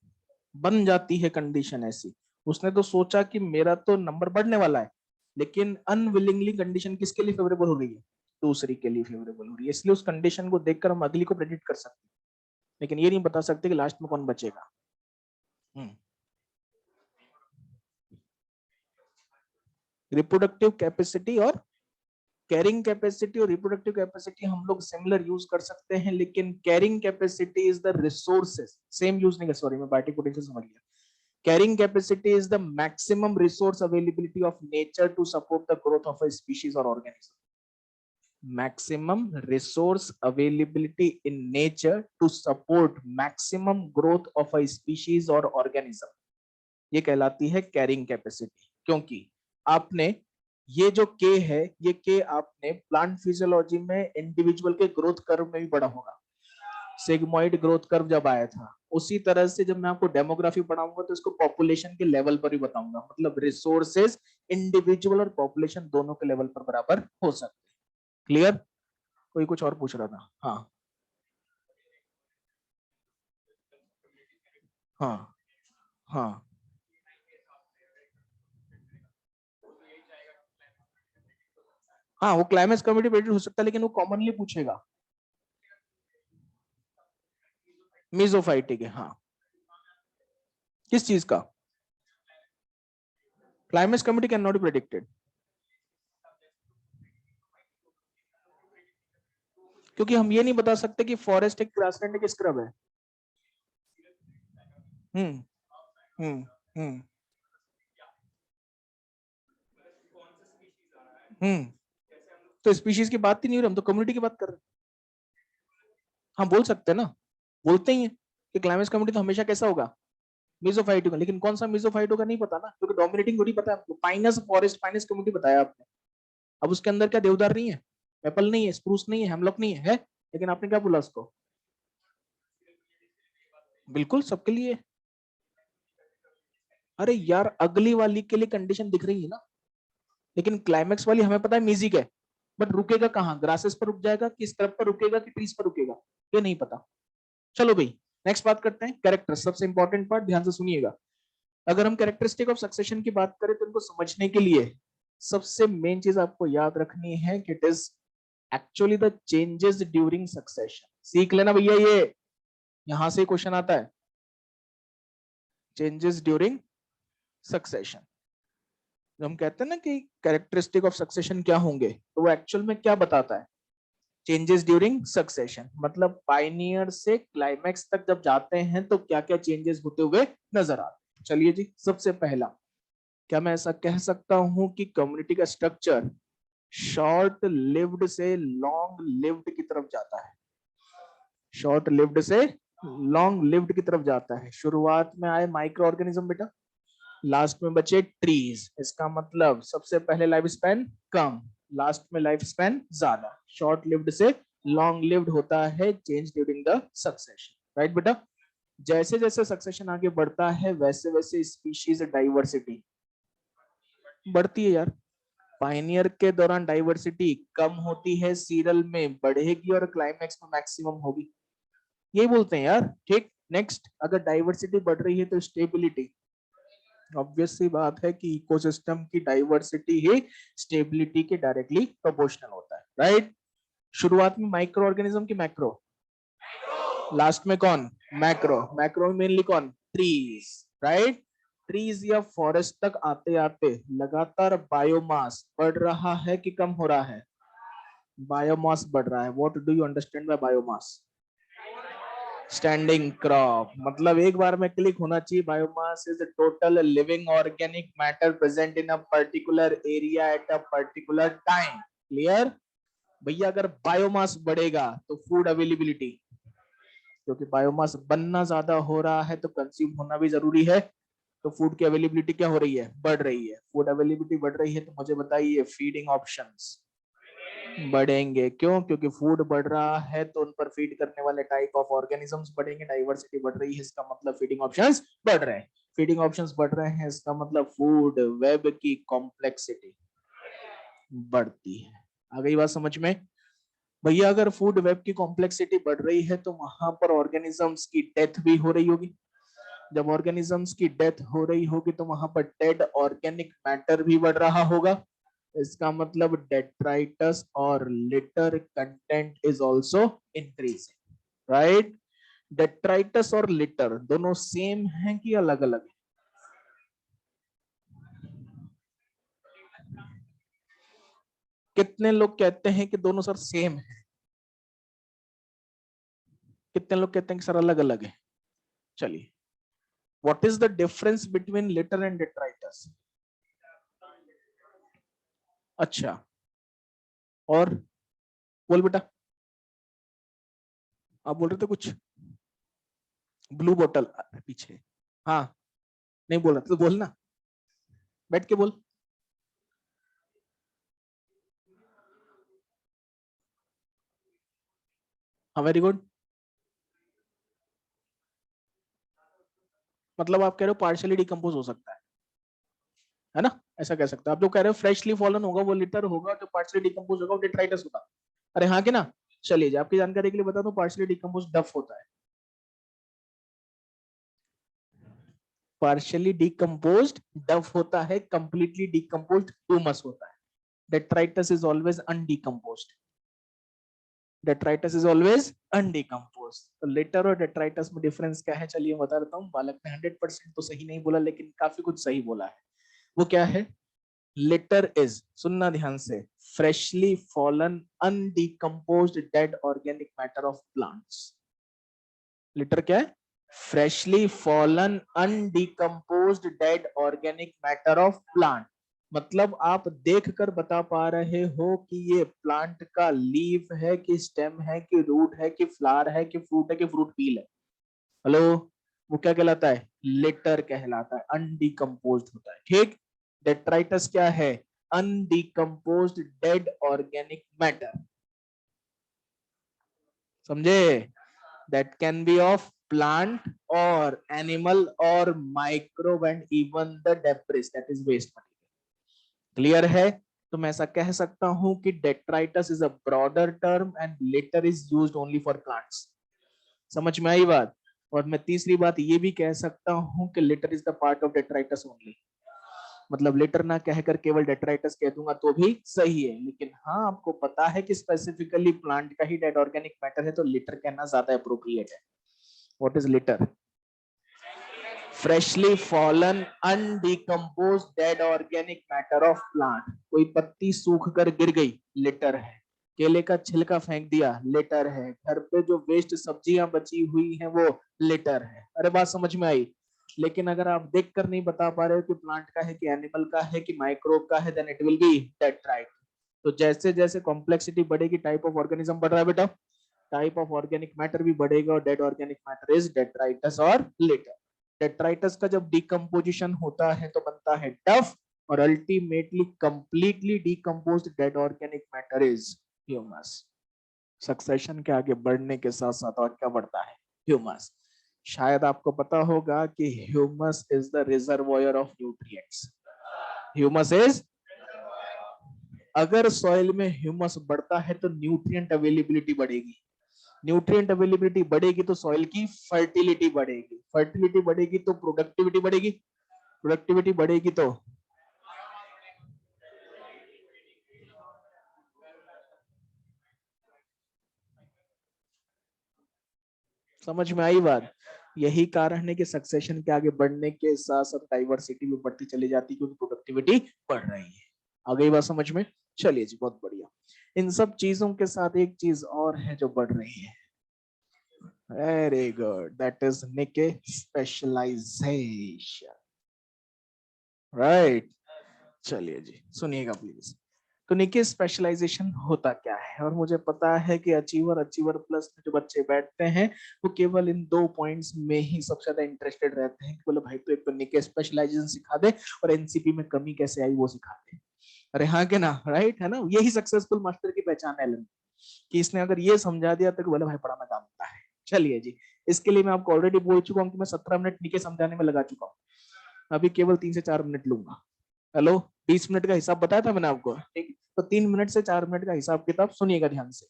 बन जाती है कंडीशन ऐसी। उसने तो सोचा कि मेरा तो नंबर बढ़ने वाला है, लेकिन अनविलिंगली कंडीशन किसके लिए फेवरेबल हो रही है, दूसरी के लिए फेवरेबल हो रही है। इसलिए उस कंडीशन को देखकर हम अगली को प्रेडिक्ट कर सकते हैं, लेकिन ये नहीं बता सकते कि लास्ट में कौन बचेगा। रिप्रोडक्टिव कैपेसिटी और कैरिंग कैपेसिटी और रिप्रोडक्टिव कैपेसिटी हम लोग सिमिलर यूज कर सकते हैं, लेकिन carrying capacity is the resources, same use नहीं कर, सॉरी मैं बायोटिक पोटेंशियल समझ गया। Carrying capacity is the maximum resource availability of nature to support the growth of a species or organism. Maximum resource availability in nature to support maximum growth of a species or organism. ये कहलाती है carrying capacity. क्योंकि आपने ये जो के है, ये के आपने प्लांट फिजियोलॉजी में इंडिविजुअल के ग्रोथ कर्व में भी पढ़ा होगा। सिग्मोइड ग्रोथ कर्व जब आया था, उसी तरह से जब मैं आपको डेमोग्राफी पढ़ाऊंगा तो इसको पॉपुलेशन के लेवल पर ही बताऊंगा। मतलब रिसोर्सेज इंडिविजुअल और पॉपुलेशन दोनों के लेवल पर बराबर हो सकते हैं। क्लियर? कोई कुछ और पूछ रहा था? हाँ हाँ हाँ हाँ, वो क्लाइमेक्स कम्युनिटी प्रेडिक्ट हो सकता है, लेकिन वो कॉमनली पूछेगा। मीजोफाइटिक है, हाँ। किस चीज का? Climax community can not be predicted, क्योंकि हम ये नहीं बता सकते कि फॉरेस्ट एक ग्रासलैंड एक स्क्रब है। हम्म हम्म हम्म हम्म तो स्पीशीज की बात ही नहीं हो रही, हम तो कम्युनिटी की बात कर रहे हैं। हाँ बोल सकते हैं ना, बोलते ही है कि क्लाइमेक्स कम्युनिटी तो हमेशा कैसा होगा, मीजोफाइट होगा। लेकिन कौन सा मीजोफाइट होगा नहीं पता ना, क्योंकि डोमिनेटिंग थोड़ी पता है आपको। पाइनस फॉरेस्ट, पाइनस कम्युनिटी बताया आपने। अब उसके अंदर क्या देवदार नहीं है, एप्पल नहीं है, स्प्रूस नहीं है, हेमलॉक नहीं है, लेकिन आपने क्या बोला उसको? बिल्कुल सबके लिए। अरे यार, अगली वाली के लिए कंडीशन दिख रही है ना, लेकिन क्लाइमेक्स वाली हमें पता है म्यूजिक है, बट रुकेगा कहाँ, ग्रासेस पर रुक जाएगा कि स्क्रब पर रुकेगा कि ट्रीज पर रुकेगा, ये नहीं पता। चलो भाई, नेक्स्ट बात करते हैं कैरेक्टर, सबसे इंपॉर्टेंट पार्ट, ध्यान से सुनिएगा। अगर हम कैरेक्टरिस्टिक ऑफ सक्सेशन की बात करें तो इनको समझने के लिए सबसे मेन चीज आपको याद रखनी है कि it is actually the changes during succession. सीख लेना भैया, ये यहां से क्वेश्चन आता है, चेंजेस ड्यूरिंग सक्सेशन। जब हम कहते हैं ना कि कैरेक्टरिस्टिक ऑफ सक्सेशन क्या होंगे, तो वो एक्चुअल में क्या बताता है, चेंजेस ड्यूरिंग सक्सेशन। मतलब पाइनियर से क्लाइमैक्स तक जब जाते हैं तो क्या क्या चेंजेस होते हुए नजर आते हैं। चलिए जी, सबसे पहला, क्या मैं ऐसा कह सकता हूं कि कम्युनिटी का स्ट्रक्चर शॉर्ट लिव्ड से लॉन्ग लिव्ड की तरफ जाता है? शॉर्ट लिव्ड से लॉन्ग लिव्ड की तरफ जाता है। शुरुआत में आए माइक्रो ऑर्गेनिज्म बेटा, लास्ट में बचे ट्रीज। इसका मतलब सबसे पहले लाइफ स्पैन कम, लास्ट में लाइफ स्पैन ज्यादा। शॉर्ट लिव्ड से लॉन्ग लिव्ड होता है change during the succession, right बेटा। जैसे जैसे सक्सेशन आगे बढ़ता है वैसे वैसे स्पीशीज डाइवर्सिटी बढ़ती है यार। पाइनियर के दौरान डाइवर्सिटी कम होती है, सीरियल में बढ़ेगी और क्लाइमैक्स में मैक्सिमम होगी, यही बोलते हैं यार। ठीक, नेक्स्ट, अगर डाइवर्सिटी बढ़ रही है तो स्टेबिलिटी, ऑब्वियस सी बात है कि इकोसिस्टम की डाइवर्सिटी ही स्टेबिलिटी के डायरेक्टली प्रोपोर्शनल होता है, राइट। शुरुआत में माइक्रो ऑर्गेनिज्म की मैक्रो, लास्ट में कौन, मैक्रो। मैक्रो में मेनली कौन, ट्रीज, राइट। ट्रीज या फॉरेस्ट तक आते आते लगातार बायोमास बढ़ रहा है कि कम हो रहा है, बायोमास बढ़ रहा है। What do you understand bye biomass, standing crop, मतलब एक बार में क्लिक होना चाहिए। Biomass is the total living organic matter present in a particular area at a particular time, clear भैया। अगर बायोमास बढ़ेगा तो फूड अवेलेबिलिटी, क्योंकि बायोमास बनना ज्यादा हो रहा है तो कंज्यूम होना भी जरूरी है, तो फूड की अवेलेबिलिटी क्या हो रही है, बढ़ रही है। फूड अवेलेबिलिटी बढ़ रही है तो मुझे बताइए फीडिंग ऑप्शंस बढ़ेंगे, क्यों, क्योंकि फूड बढ़ रहा है तो उन पर फीड करने वाले टाइप ऑफ ऑर्गेनिजम्स बढ़ेंगे, डाइवर्सिटी बढ़ रही है, इसका मतलब फीडिंग ऑप्शंस बढ़ रहे हैं। फीडिंग ऑप्शंस बढ़ रहे हैं इसका मतलब फूड वेब की कॉम्प्लेक्सिटी बढ़ती है। आ गई बात समझ में भैया। अगर फूड वेब की कॉम्प्लेक्सिटी बढ़ रही है तो वहां पर ऑर्गेनिजम्स की डेथ भी हो रही होगी। जब ऑर्गेनिजम्स की डेथ हो रही होगी तो वहां पर डेड ऑर्गेनिक मैटर भी बढ़ रहा होगा, इसका मतलब डेट्राइटस और litre content is also increasing, right. Detritus और लिटर दोनों सेम हैं कि अलग अलग है, कितने लोग कहते हैं कि दोनों सर सेम है, कितने लोग कहते हैं कि सर अलग अलग है। चलिए, what is the difference between litre and detritus, अच्छा, और बोल बेटा, आप बोल रहे थे कुछ, ब्लू बोतल पीछे, हाँ, नहीं बोल रहा तो बोलना, बैठ के बोल। हाँ वेरी गुड, मतलब आप कह रहे हो पार्शियली डिकम्पोज हो सकता है ना, ऐसा कह सकते हो आप। जो कह रहे हो फ्रेशली फॉलन होगा वो लिटर होगा, जो पार्शियली डिकम्पोज होगा वो डिट्राइटस होगा। अरे हाँ कि ना, चलिए जी आपकी जानकारी के लिए बता दूं, पार्शियली डिकम्पोज डफ होता है, पार्शियली डिकम्पोज्ड डफ होता है, कंप्लीटली डिकम्पोज्ड ह्यूमस होता है। Detritus is always undecomposed, detritus is always undecomposed. तो लेटर और डेट्राइटस में डिफरेंस क्या है, चलिए बता देता हूँ। बालक ने 100% तो सही नहीं बोला लेकिन काफी कुछ सही बोला है। वो क्या है, लिटर इज, सुनना ध्यान से, freshly fallen undecomposed dead organic matter of plants. Litter क्या है, freshly fallen undecomposed dead organic matter of plant. मतलब आप देखकर बता पा रहे हो कि ये प्लांट का लीफ है कि स्टेम है कि रूट है कि फ्लावर है कि फ्रूट है कि फ्रूट पील है, हेलो, वो क्या कहलाता है, लिटर कहलाता है, अनडिकम्पोज्ड होता है, ठीक। डेट्राइटस क्या है, अनडिकम्पोज्ड डेड ऑर्गेनिक मैटर, समझे, that can be of plant or animal or microbe and even the debris that is waste material, clear है। तो मैं ऐसा कह सकता हूं कि detritus is a broader term and litter is used only for plants, समझ में आई बात। और मैं तीसरी बात ये भी कह सकता हूं कि litter is the part of detritus only, मतलब लिटर ना कहकर केवल डेट्राइटस कह दूंगा तो भी सही है, लेकिन हाँ आपको पता है कि स्पेसिफिकली प्लांट का ही डेड ऑर्गेनिक मैटर है तो लिटर कहना ज्यादा अप्रोप्रिएट है। What is litter, freshly fallen undecomposed dead organic matter of plant. कोई पत्ती सूख कर गिर गई, लिटर है। केले का छिलका फेंक दिया, लिटर है। घर पे जो वेस्ट सब्जियां बची हुई हैं वो लिटर है। अरे बात समझ में आई। लेकिन अगर आप देख कर नहीं बता पा रहे हो कि प्लांट का है कि एनिमल का है कि माइक्रोब का है, then it will be detritus. तो जैसे जैसे कॉम्प्लेक्सिटी बढ़ेगी टाइप ऑफ ऑर्गेनिज्म बढ़ रहा है बेटा, टाइप ऑफ ऑर्गेनिक मैटर भी बढ़ेगा और dead organic matter is detritus और लिटर। डेट्राइटस का जब डिकम्पोजिशन होता है तो बनता है डफ और ultimately completely decomposed dead organic matter is humus, succession के आगे बढ़ने के साथ साथ और क्या बढ़ता है? ह्यूमस। शायद आपको पता होगा कि humus is the reservoir of nutrients. Humus is, अगर सॉइल में ह्यूमस बढ़ता है तो न्यूट्रिएंट अवेलेबिलिटी बढ़ेगी, न्यूट्रिएंट अवेलेबिलिटी बढ़ेगी तो सॉइल की फर्टिलिटी बढ़ेगी, फर्टिलिटी बढ़ेगी तो प्रोडक्टिविटी बढ़ेगी, प्रोडक्टिविटी बढ़ेगी तो समझ में आई बात? यही कारण है कि सक्सेशन के आगे बढ़ने के साथ साथ डाइवर्सिटी भी बढ़ती चली जाती है क्योंकि प्रोडक्टिविटी बढ़ रही है। आ गई बात समझ में? चलिए जी, बहुत बढ़िया। इन सब चीजों के साथ एक चीज और है जो बढ़ रही है। वेरी गुड, दैट इज निके स्पेशलाइजेशन, राइट। चलिए जी, सुनिएगा प्लीज। तो निके स्पेशलाइजेशन होता क्या है? और मुझे पता है कि अचीवर, अचीवर प्लस में जो बच्चे बैठते हैं वो केवल इन 2 पॉइंट्स में ही सबसे ज्यादा इंटरेस्टेड रहते हैं कि बोले भाई तो एक तो निके स्पेशलाइजेशन सिखा दे और एनसीपी में कमी कैसे आई वो सिखा दे। अरे हाँ के ना, राइट है ना? यही सक्सेसफुल मास्टर की पहचान है कि इसने अगर ये समझा दिया तो बोले भाई पढ़ाना जानता है। चलिए जी, इसके लिए मैं आपको ऑलरेडी बोल चुका हूँ कि मैं 17 मिनट निके समझाने में लगा चुका हूँ, अभी केवल 3 से 4 मिनट लूंगा। हेलो, 20 मिनट का हिसाब बताया था मैंने आपको, ठीक? तो 3 मिनट से 4 मिनट का हिसाब किताब सुनिएगा ध्यान से।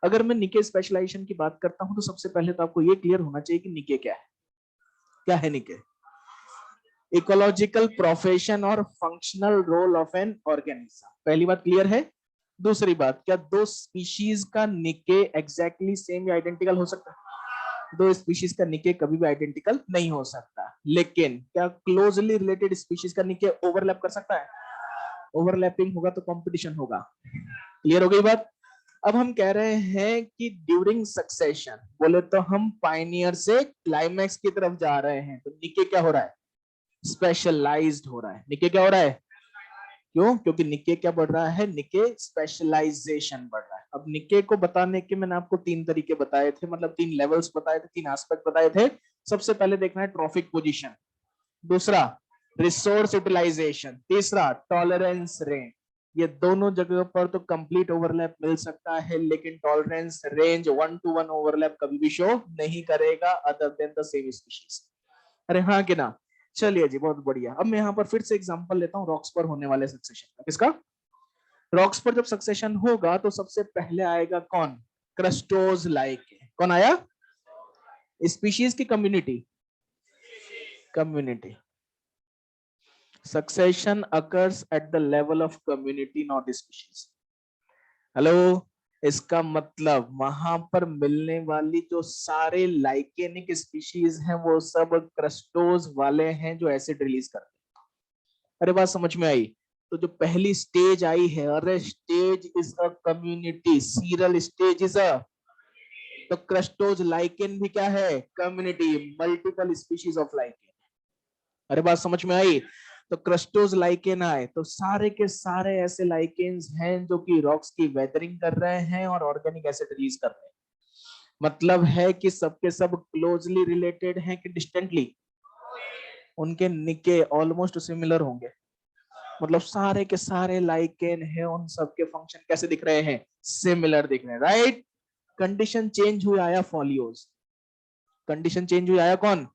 अगर मैं निके स्पेशलाइजेशन की बात करता हूं तो सबसे पहले तो आपको ये क्लियर होना चाहिए कि निके क्या है। क्या है निके? इकोलॉजिकल प्रोफेशन और functional role of an organism. पहली बात क्लियर है? दूसरी बात, क्या दो स्पीशीज का निके एग्जैक्टली सेम या आइडेंटिकल हो सकता है? दो स्पीशीज का निके कभी भी आइडेंटिकल नहीं हो सकता, लेकिन क्या क्लोजली रिलेटेड स्पीशीज का निके ओवरलैप कर सकता है? ओवरलैपिंग होगा तो कंपटीशन होगा। क्लियर हो गई बात? अब हम कह रहे हैं कि ड्यूरिंग सक्सेशन बोले तो हम पाइनियर से क्लाइमैक्स की तरफ जा रहे हैं, तो निके क्या हो रहा है? स्पेशलाइज्ड हो रहा है। निके क्या हो रहा है? क्यों? क्योंकि निके क्या बढ़ रहा है? निके स्पेशलाइजेशन बढ़ रहा है। अब निके को बताने के मैंने आपको 3 तरीके बताए थे, मतलब 3 लेवल्स बताए थे, 3 एस्पेक्ट बताए थे। सबसे पहले देखना है ट्रॉफिक पोजीशन, दूसरा रिसोर्स यूटिलाइजेशन, तीसरा टॉलरेंस रेंज। ये दोनों जगह पर तो कंप्लीट ओवरलैप मिल सकता है, लेकिन टॉलरेंस रेंज 1 to 1 ओवरलैप कभी भी शो नहीं करेगा other than the same species. अरे हाँ कि ना? चलिए जी, बहुत बढ़िया। अब मैं यहाँ पर फिर से एग्जांपल लेता हूँ रॉक्स पर होने वाले सक्सेशन का। किसका? रॉक्स पर जब सक्सेशन होगा तो सबसे पहले आएगा कौन? Crustose like. कौन आया? स्पीशीज की community? Community. Succession occurs at the level of community, not species. Hello, इसका मतलब वहां पर मिलने वाली जो सारे लाइकेनिक स्पीशीज हैं वो सब क्रस्टोज वाले हैं जो एसिड रिलीज करते हैं। अरे बात समझ में आई? तो जो पहली स्टेज आई है, अरे stage is a community, sural stage is a, तो क्रस्टोज लाइकेन भी क्या है? Community, multiple species of lichen. अरे बात समझ में आई? तो क्रस्टोज लाइकेन आए तो सारे के सारे ऐसे लाइकेन्स हैं जो कि रॉक्स की वेदरिंग कर रहे हैं और ऑर्गेनिक एसिड रिलीज कर रहे हैं। मतलब है कि सबके सब क्लोजली रिलेटेड हैं कि डिस्टेंटली? उनके निके ऑलमोस्ट सिमिलर होंगे। मतलब सारे के सारे लाइकेन हैं, उन सबके फंक्शन कैसे दिख रहे हैं? सिमिलर दिख रहे हैं, राइट? कंडीशन चेंज हुई, आया फॉलियोज। कंडीशन चेंज हुई, आया कौन?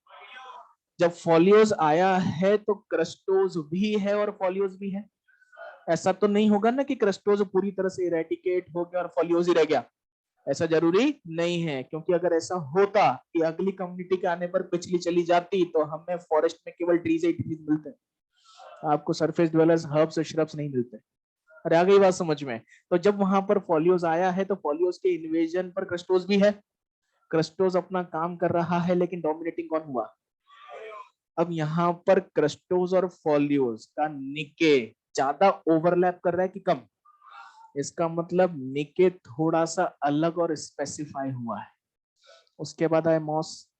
जब फॉलियोज आया है तो क्रस्टोज भी है और फॉलियोज भी है। ऐसा तो नहीं होगा ना कि क्रस्टोज पूरी तरह से इरेडिकेट हो गया और फॉलियोज ही रह गया। ऐसा जरूरी नहीं है, क्योंकि अगर ऐसा होता कि अगली कम्युनिटी के आने पर पिछली चली जाती तो हमें फॉरेस्ट में केवल ट्रीज ही ट्रीज मिलते, आपको सरफेस ड्वेलर्स, हर्ब्स, श्रब्स नहीं मिलते। अरे आ गई बात समझ में? तो जब वहां पर फॉलियोज आया है तो फॉलियोज के इन्वेजन पर क्रस्टोज भी है। क्रस्टोज अपना काम कर रहा है, लेकिन डोमिनेटिंग कौन हुआ? अब यहाँ पर क्रस्टोज और फॉलियोज का निके ज्यादा ओवरलैप कर रहा है कि कम? इसका मतलब निके थोड़ा सा अलग और स्पेसिफाई हुआ है। उसके बाद आए मॉस,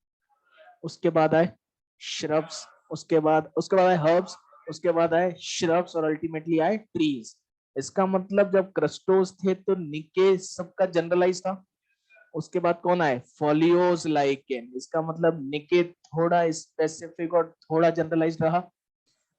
उसके बाद आए श्रब्स, उसके बाद आए हर्ब्स, उसके बाद आए श्रब्स और अल्टीमेटली आए ट्रीज। इसका मतलब जब क्रस्टोज थे तो निके सबका जनरलाइज था। उसके बाद कौन आए? फॉलियोज लाइकेन। इसका मतलब निके थोड़ा स्पेसिफिक और थोड़ा जनरलाइज रहा।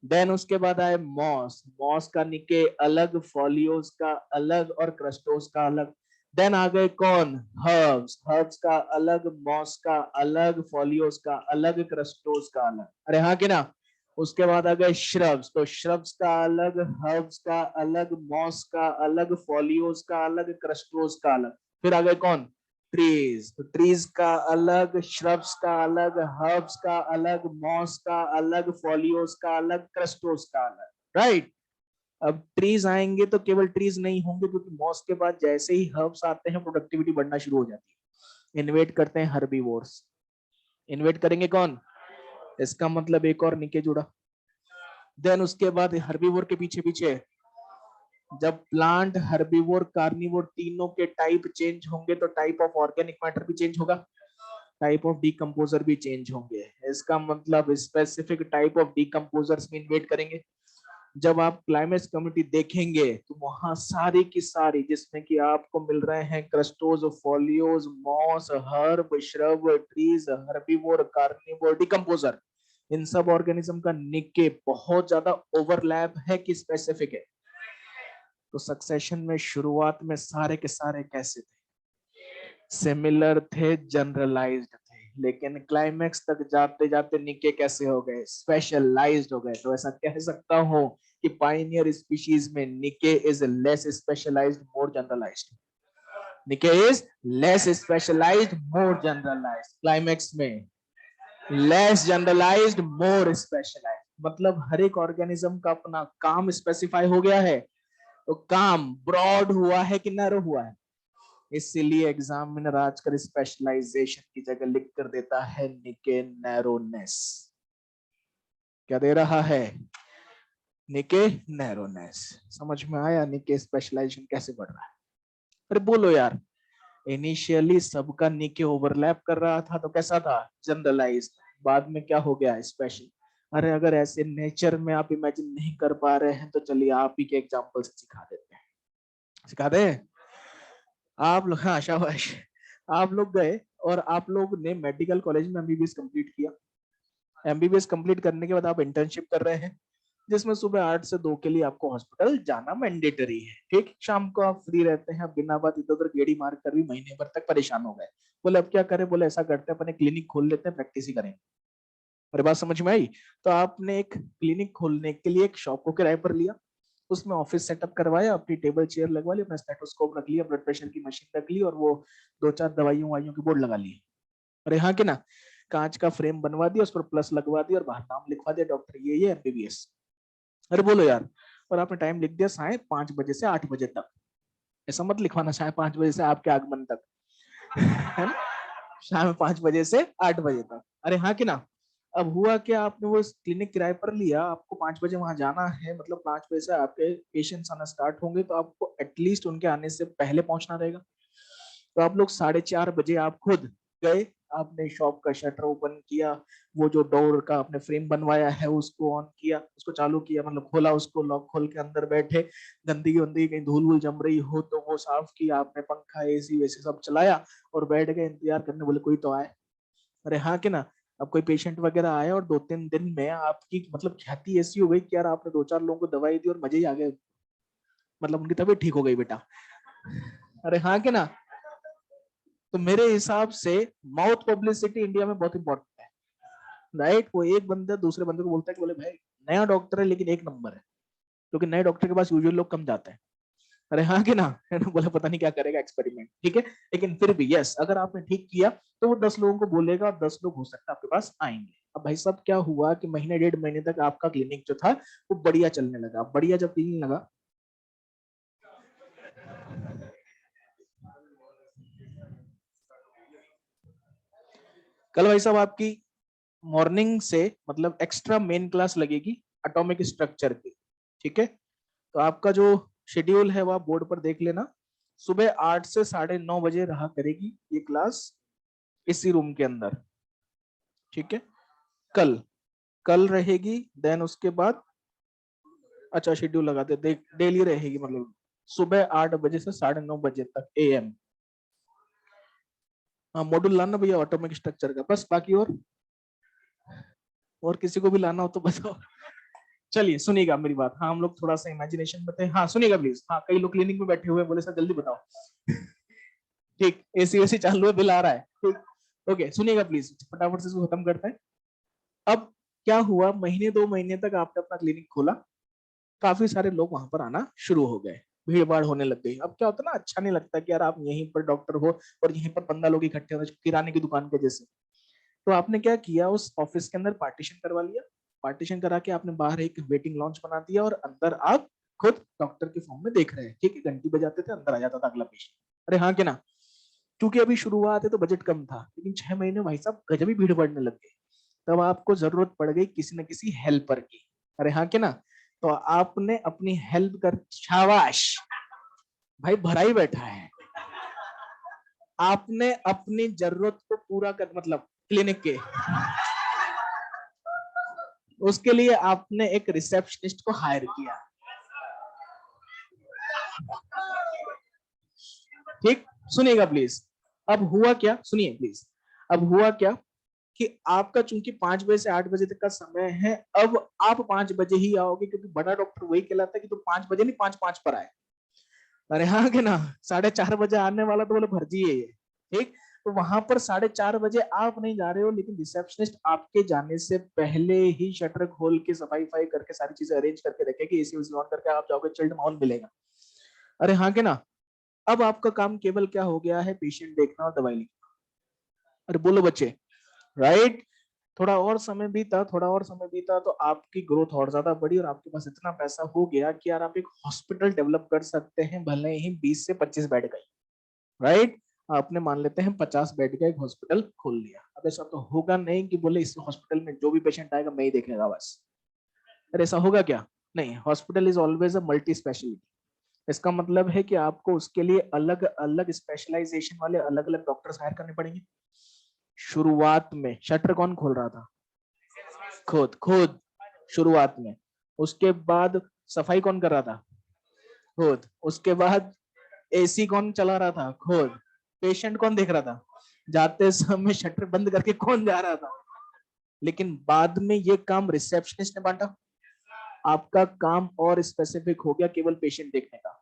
देन उसके बाद आए मॉस, मॉस का निके अलग, फॉलियोज का अलग और क्रस्टोज का अलग। देन आ गए कौन, हर्ब्स, हर्ब्स का अलग, मॉस का अलग, फोलियोस का अलग, क्रस्टोस का अलग, अरे हाँ कि ना। उसके बाद आ गए श्रब्स, तो श्रब्स का अलग, हर्ब्स का अलग, मॉस का अलग, फोलियोस का अलग, क्रस्टोस का अलग। फिर आ गए कौन, ट्रीज, तो ट्रीज का अलग, श्रब्स का अलग, हर्ब्स का अलग, मॉस का अलग, फोलियोस का अलग, क्रस्टोस का अलग, राइट। अब ट्रीज आएंगे तो केवल ट्रीज नहीं होंगे, क्योंकि मॉस के बाद जैसे ही हर्ब्स आते हैं प्रोडक्टिविटी बढ़ना शुरू हो जाती है, इन्वेट करते हैं हर्बीवोर्स, इन्वेट करेंगे कौन, इसका मतलब एक और निके जुड़ा। देन उसके बाद हर्बीवोर के पीछे पीछे जब प्लांट, हर्बीवोर, कार्निवोर तीनों के टाइप चेंज होंगे तो टाइप ऑफ ऑर्गेनिक मैटर भी चेंज होगा, टाइप ऑफ डिकम्पोजर भी चेंज होंगे, इसका मतलब स्पेसिफिक टाइप ऑफ डिकम्पोजर्स में इन्वेट करेंगे। जब आप क्लाइमेक्स कम्युनिटी देखेंगे तो वहां सारी की सारी, जिसमें कि आपको मिल रहे हैं crustose, foliose, moss, herb, shrub, trees, herbivore, carnivore, decomposer, इन सब ऑर्गेनिज्म का निके बहुत ज्यादा ओवरलैप है कि स्पेसिफिक है। तो सक्सेशन में शुरुआत में सारे के सारे कैसे थे, सिमिलर थे, जनरलाइज्ड थे, लेकिन क्लाइमेक्स तक जाते जाते निके कैसे हो गए, स्पेशलाइज्ड हो गए। तो ऐसा कह सकता हूं कि पाइनियर स्पीशीज में niche is less specialised, more generalised, niche is less specialised, more generalised, climax में लेस जनरलाइज्ड, मोर स्पेशलाइज्ड, मतलब हर एक ऑर्गेनिज्म का अपना काम स्पेसिफाई हो गया है, तो काम ब्रॉड हुआ है कि नैरो हुआ है। इसीलिए एग्जामिनर आजकल स्पेशलाइजेशन की जगह लिख कर देता है निके नैरोनेस, क्या दे रहा है, निके नैरोनेस। समझ में आया निके स्पेशलाइजेशन कैसे बढ़ रहा है। अरे बोलो यार, इनिशियली सबका निके ओवरलैप कर रहा था तो कैसा था, जनरलाइज, बाद में क्या हो गया, स्पेशल। अरे अगर ऐसे नेचर में आप इमेजिन नहीं कर पा रहे हैं तो चलिए आप ही के एग्जांपल से सिखा देते हैं, सिखा दे आप लोग, हाँ शाबाश। आप लोग गए और आप लोग ने मेडिकल कॉलेज में एमबीबीएस कंप्लीट किया, एमबीबीएस कंप्लीट करने के बाद आप इंटर्नशिप कर रहे हैं, जिसमें सुबह 8 से 2 के लिए आपको हॉस्पिटल जाना मैंडेटरी है, ठीक। शाम को आप फ्री रहते हैं, आप बिना बात इधर उधर गेड़ी मार कर भी महीने भर तक परेशान हो गए। बोले अब क्या करें, बोले ऐसा करते हैं अपने क्लिनिक खोल लेते हैं, प्रैक्टिस ही करेंगे। मेरी बात समझ में आई। तो आपने एक क्लिनिक खोलने के लिए एक शॉप को किराए पर लिया, उसमें ऑफिस सेटअप करवाया, अपनी टेबल चेयर लगवा ली, अपना स्टेथोस्कोप रख लिया, ब्लड प्रेशर की मशीन रख ली, और वो 2-4 दवाइयों वाइयों की बोर्ड लगा लिए। अरे हाँ कि ना, कांच का फ्रेम बनवा दिया, उस पर प्लस लगवा दिया और बाहर नाम लिखवा दिया, डॉक्टर ये एमबीबीएस। अरे बोलो यार, और आपने टाइम लिख दिया साय 5 बजे से 8 बजे तक, ऐसा मत लिखवाना शाम 5 बजे से आपके आगमन तक, है ना, शाम 5 बजे से 8 बजे तक। अरे हाँ कि ना। अब हुआ क्या, आपने वो क्लिनिक किराए पर लिया, आपको 5 बजे वहां जाना है, मतलब 5 बजे से आपके पेशेंट्स आना स्टार्ट होंगे, तो आपको एटलीस्ट उनके आने से पहले पहुंचना रहेगा। तो आप लोग 4:30 बजे आप खुद गए, आपने शॉप का शटर ओपन किया, वो जो डोर का आपने फ्रेम बनवाया है उसको ऑन किया, उसको चालू किया, मतलब खोला उसको, लॉक खोल के अंदर बैठे, गंदगी वंदगी कहीं धूल वूल जम रही हो तो वो साफ किया आपने, पंखा एसी वैसे सब चलाया और बैठ गए इंतजार करने, बोले कोई तो आए। अरे हाँ कि ना। अब कोई पेशेंट वगैरह आया और 2-3 दिन में आपकी मतलब ख्याति ऐसी हो गई कि यार आपने 2-4 लोगों को दवाई दी और मजे ही आ गए, मतलब उनकी तबीयत ठीक हो गई बेटा। अरे हाँ कि ना। तो मेरे हिसाब से माउथ पब्लिसिटी इंडिया में बहुत इंपॉर्टेंट है, राइट। वो एक बंदा दूसरे बंदे को बोलता है कि बोले भाई नया डॉक्टर है लेकिन एक नंबर है, क्योंकि नए डॉक्टर के पास यूजुअली लोग कम जाते हैं। अरे हाँ कि ना, है ना, बोला पता नहीं क्या करेगा एक्सपेरिमेंट, ठीक है, लेकिन फिर भी यस, अगर आपने ठीक किया तो वो 10 लोगों को बोलेगा और 10 लोग हो सकता है आपके पास आएंगे। अब भाई साहब क्या हुआ कि महीने 1.5 महीने तक आपका क्लिनिक जो था वो बढ़िया चलने लगा, बढ़िया जब चलने लगा, कल भाई साहब आपकी मॉर्निंग से मतलब एक्स्ट्रा मेन क्लास लगेगी एटॉमिक स्ट्रक्चर की, ठीक है। तो आपका जो शेड्यूल है वो आप बोर्ड पर देख लेना, सुबह 8 से 9:30 बजे रहा करेगी ये क्लास, इसी रूम के अंदर, ठीक है। कल कल रहेगी, देन उसके बाद अच्छा शेड्यूल लगाते देख, डेली रहेगी, मतलब सुबह 8 बजे से 9:30 बजे तक AM। हाँ मॉड्यूल लाना भैया ऑटोमेटिक स्ट्रक्चर का, बस बाकी और किसी को भी लाना हो तो बताओ। चलिए सुनिएगा मेरी बात, हाँ हम लोग थोड़ा सा इमेजिनेशन में थे, हाँ सुनिएगा प्लीज, हाँ कई लोग क्लिनिक में बैठे हुए हैं, बोले सर जल्दी बताओ। ठीक, एसी वेसी चालू है, बिल आ रहा है, ठीक। ओके, सुनिएगा प्लीज, फटाफट से इसको खत्म करते हैं। अब क्या हुआ, महीने 2 महीने तक आपने अपना क्लिनिक खोला, काफी सारे लोग वहां पर आना शुरू हो गए, भीड़ भाड़ होने लग गई। अब क्या होता है ना, अच्छा नहीं लगता कि यार आप यहीं पर डॉक्टर हो और यहीं पर 15 लोग इकट्ठे हो किराने की दुकान के जैसे। तो आपने क्या किया, उस ऑफिस के अंदर पार्टीशन करवा लिया। पार्टीशन करा के आपने बाहर एक वेटिंग लॉन्च बना दिया और अंदर आप खुद डॉक्टर के फॉर्म में देख रहे हैं, ठीक है, घंटी बजाते थे, अंदर आ जाता था अगला पेशेंट। अरे हाँ कि ना। क्योंकि अभी शुरुआत है तो बजट कम था, लेकिन 6 महीने भाई साहब गजब ही भीड़ बढ़ने लग गई। तब आपको जरूरत पड़ गई किसी न किसी हेल्पर की। अरे हाँ कि ना। तो आपने अपनी हेल्प कर, शाबाश भाई, भरा ही बैठा है। आपने अपनी जरूरत को पूरा कर, मतलब क्लिनिक के, उसके लिए आपने एक रिसेप्शनिस्ट को हायर किया। ठीक, सुनिएगा प्लीज। अब हुआ क्या, सुनिए प्लीज। अब हुआ क्या कि आपका चूंकि 5 बजे से 8 बजे तक का समय है, अब आप 5 बजे ही आओगे, क्योंकि बड़ा डॉक्टर वही कहलाता है कि तुम 5 बजे नहीं, 5:05 पर आए। अरे हाँ कि ना, 4:30 बजे आने वाला तो बोले भर्जी है ये, ठीक। तो वहां पर 4:30 बजे आप नहीं जा रहे हो, लेकिन रिसेप्शनिस्ट आपके जाने से पहले ही शटर खोल के सफाई फाई करके सारी चीजें अरेंज करके रखेगी, एसी उसी ऑन करके आप जाओगे, चिल्ड माहौल मिलेगा। अरे हाँ कि ना। अब आपका काम केवल क्या हो गया है, पेशेंट देखना और दवाई लिखना। अरे बोलो बच्चे, राइट। थोड़ा और समय बीता, थोड़ा और समय बीता तो आपकी ग्रोथ और ज्यादा बढ़ी और आपके पास इतना पैसा हो गया कि यार आप एक हॉस्पिटल डेवलप कर सकते हैं, भले ही 20 से 25 बेड का, राइट। आपने मान लेते हैं 50 बेड का एक हॉस्पिटल खोल लिया। अब ऐसा तो होगा नहीं कि बोले इस हॉस्पिटल में जो भी पेशेंट आएगा मैं ही देखेगा बस। अरे ऐसा होगा क्या, नहीं, hospital is always a multi speciality. इसका मतलब है कि आपको उसके लिए अलग अलग स्पेशलाइजेशन वाले अलग अलग डॉक्टर्स हायर करने पड़ेंगे। शुरुआत में शटर कौन खोल रहा था, खुद खुद, शुरुआत में। उसके बाद सफाई कौन कर रहा था, खुद। उसके बाद एसी कौन चला रहा था, खुद। पेशेंट कौन देख रहा था, जाते समय शटर बंद करके कौन जा रहा था। लेकिन बाद में ये काम रिसेप्शनिस्ट ने बांटा। आपका काम और स्पेसिफिक हो गया केवल पेशेंट देखने का।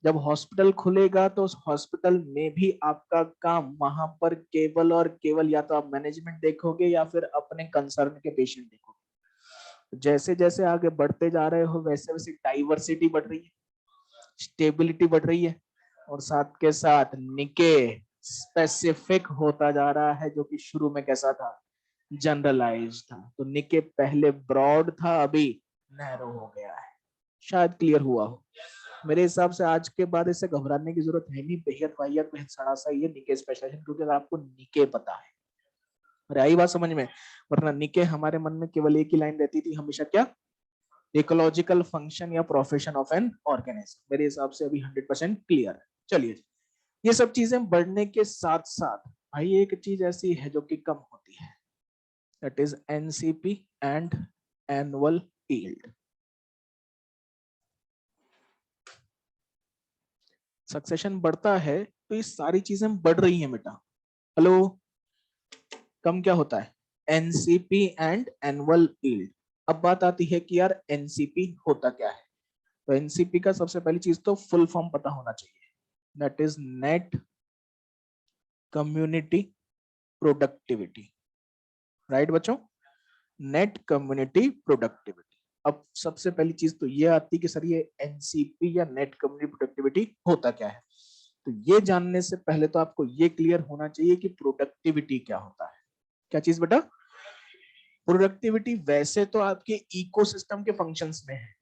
जब हॉस्पिटल खुलेगा तो उस हॉस्पिटल में भी आपका काम वहां पर केवल और केवल या तो आप मैनेजमेंट देखोगे या फिर अपने कंसर्न के पेशेंट देखोगे। जैसे जैसे आगे बढ़ते जा रहे हो वैसे वैसे डाइवर्सिटी बढ़ रही है, स्टेबिलिटी बढ़ रही है, और साथ के साथ निके स्पेसिफिक होता जा रहा है, जो कि शुरू में कैसा था, जनरलाइज था। तो निके पहले ब्रॉड था, अभी नैरो हो गया है। शायद क्लियर हुआ हो। मेरे हिसाब से आज के बाद इससे घबराने की जरूरत है नहीं, बेहद वाहियत बेहद सड़ासा ये निके स्पेशलाइजेशन, क्योंकि अगर आपको निके पता है, अरे आई बात समझ में। वरना निके हमारे मन में केवल एक ही लाइन रहती थी हमेशा, क्या, इकोलॉजिकल फंक्शन या प्रोफेशन ऑफ एन ऑर्गेनिज्म। मेरे हिसाब से अभी 100% क्लियर है। चलिए, ये सब चीजें बढ़ने के साथ साथ भाई एक चीज ऐसी है जो कि कम होती है, that is NCP and annual yield. Succession बढ़ता है तो ये सारी चीजें बढ़ रही हैं बेटा। हेलो, कम क्या होता है, एनसीपी एंड एनुअल यील्ड। अब बात आती है कि यार एनसीपी होता क्या है। तो एनसीपी का सबसे पहली चीज तो फुल फॉर्म पता होना चाहिए, that is net community productivity. Right बच्चों, नेट कम्युनिटी प्रोडक्टिविटी। अब सबसे पहली चीज तो ये आती कि सर ये एनसीपी या नेट कम्युनिटी प्रोडक्टिविटी होता क्या है। तो ये जानने से पहले तो आपको ये क्लियर होना चाहिए कि प्रोडक्टिविटी क्या होता है। क्या चीज बेटा, प्रोडक्टिविटी वैसे तो आपके इकोसिस्टम के फंक्शंस में है।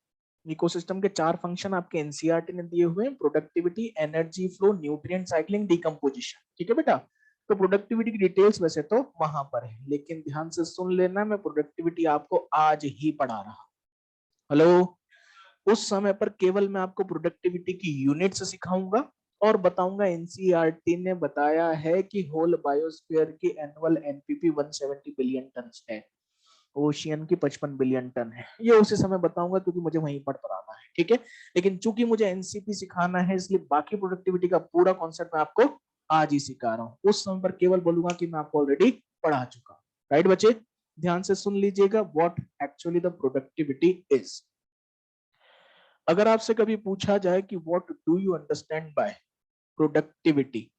इकोसिस्टम के 4 फंक्शन आपके एनसीईआरटी ने दिए हुए हैं, productivity, energy flow, nutrient cycling, decomposition. ठीक है बेटा। तो प्रोडक्टिविटी की डिटेल्स वैसे तो वहां पर है, लेकिन ध्यान से सुन लेना, मैं प्रोडक्टिविटी आपको आज ही पढ़ा रहा हूं। हेलो, उस समय पर केवल मैं आपको प्रोडक्टिविटी की यूनिट्स सिखाऊंगा और बताऊंगा एनसीईआरटी ने बताया है कि होल बायोस्फीयर की एनुअल एनपीपी 170 बिलियन टन है, ओशियन की 55 बिलियन टन है। ये उसी समय बताऊंगा क्योंकि मुझे वहीं पर पढ़ाना है, ठीक है। लेकिन चूंकि मुझे एनसीपी सिखाना है, इसलिए बाकी प्रोडक्टिविटी का पूरा कॉन्सेप्ट मैं आपको आज ही सिखा रहा हूँ। उस समय पर केवल बोलूंगा कि मैं आपको ऑलरेडी पढ़ा चुका। राइट बच्चे, ध्यान से सुन लीजिएगा what actually the productivity is. अगर आपसे कभी पूछा जाए कि what do you understand bye productivity,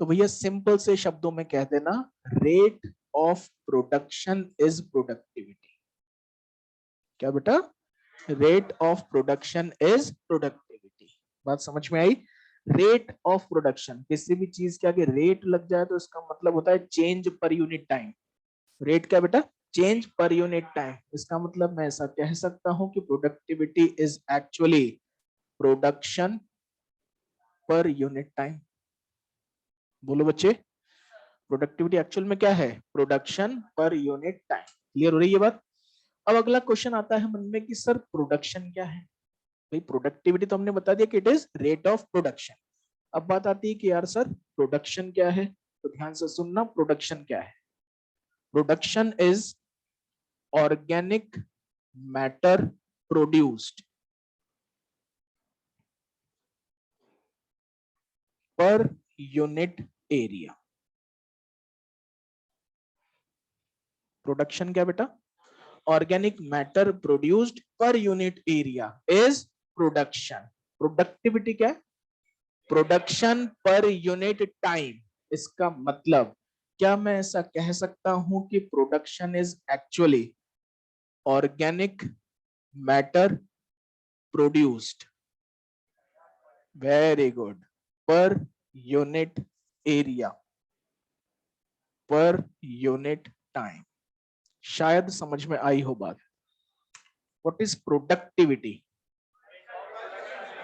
तो भैया सिंपल से शब्दों में कह देना, rate of production is productivity. क्या बेटा? Rate of production is productivity. बात समझ में आई? रेट ऑफ प्रोडक्शन, किसी भी चीज के आगे रेट लग जाए तो इसका मतलब होता है चेंज पर यूनिट टाइम। रेट क्या बेटा? चेंज पर यूनिट टाइम। इसका मतलब मैं ऐसा कह सकता हूं कि प्रोडक्टिविटी इज एक्चुअली प्रोडक्शन पर यूनिट टाइम। बोलो बच्चे, प्रोडक्टिविटी एक्चुअल में क्या है? प्रोडक्शन पर यूनिट टाइम। क्लियर हो रही है बात? अब अगला क्वेश्चन आता है मन में कि सर प्रोडक्शन क्या है? भाई प्रोडक्टिविटी तो हमने बता दिया कि it is rate of production. अब बात आती है कि यार सर प्रोडक्शन क्या है? तो ध्यान से सुनना, प्रोडक्शन क्या है? Production is organic matter produced per unit area. Production क्या बेटा? Organic matter produced per unit area is production. Productivity क्या है? प्रोडक्शन पर यूनिट टाइम। इसका मतलब क्या मैं ऐसा कह सकता हूं कि production is actually organic matter produced, very good, पर unit area, per unit time. शायद समझ में आई हो बात। What is productivity?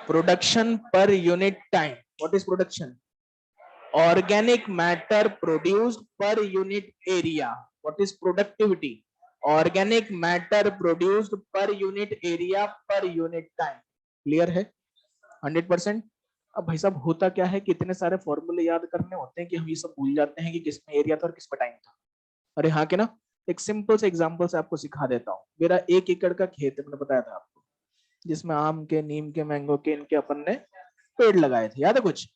प्रोडक्शन पर unit time. What is production? Organic matter produced per unit area. What is productivity? Organic matter produced per unit area per unit time. Clear है? 100%। अब भाई साहब होता क्या है कि इतने सारे फॉर्मूले याद करने होते हैं कि हम ये सब भूल जाते हैं कि किसमें एरिया था और किसमें टाइम था। अरे हाँ के ना, एक सिंपल से एग्जांपल से आपको सिखा देता हूँ। मेरा 1 एकड़ का खेत है, मैंने बताया था आपको, जिसमें आम के, नीम के, मैंगो के, इनके अपन ने पेड़ लगाए थे। याद है कुछ?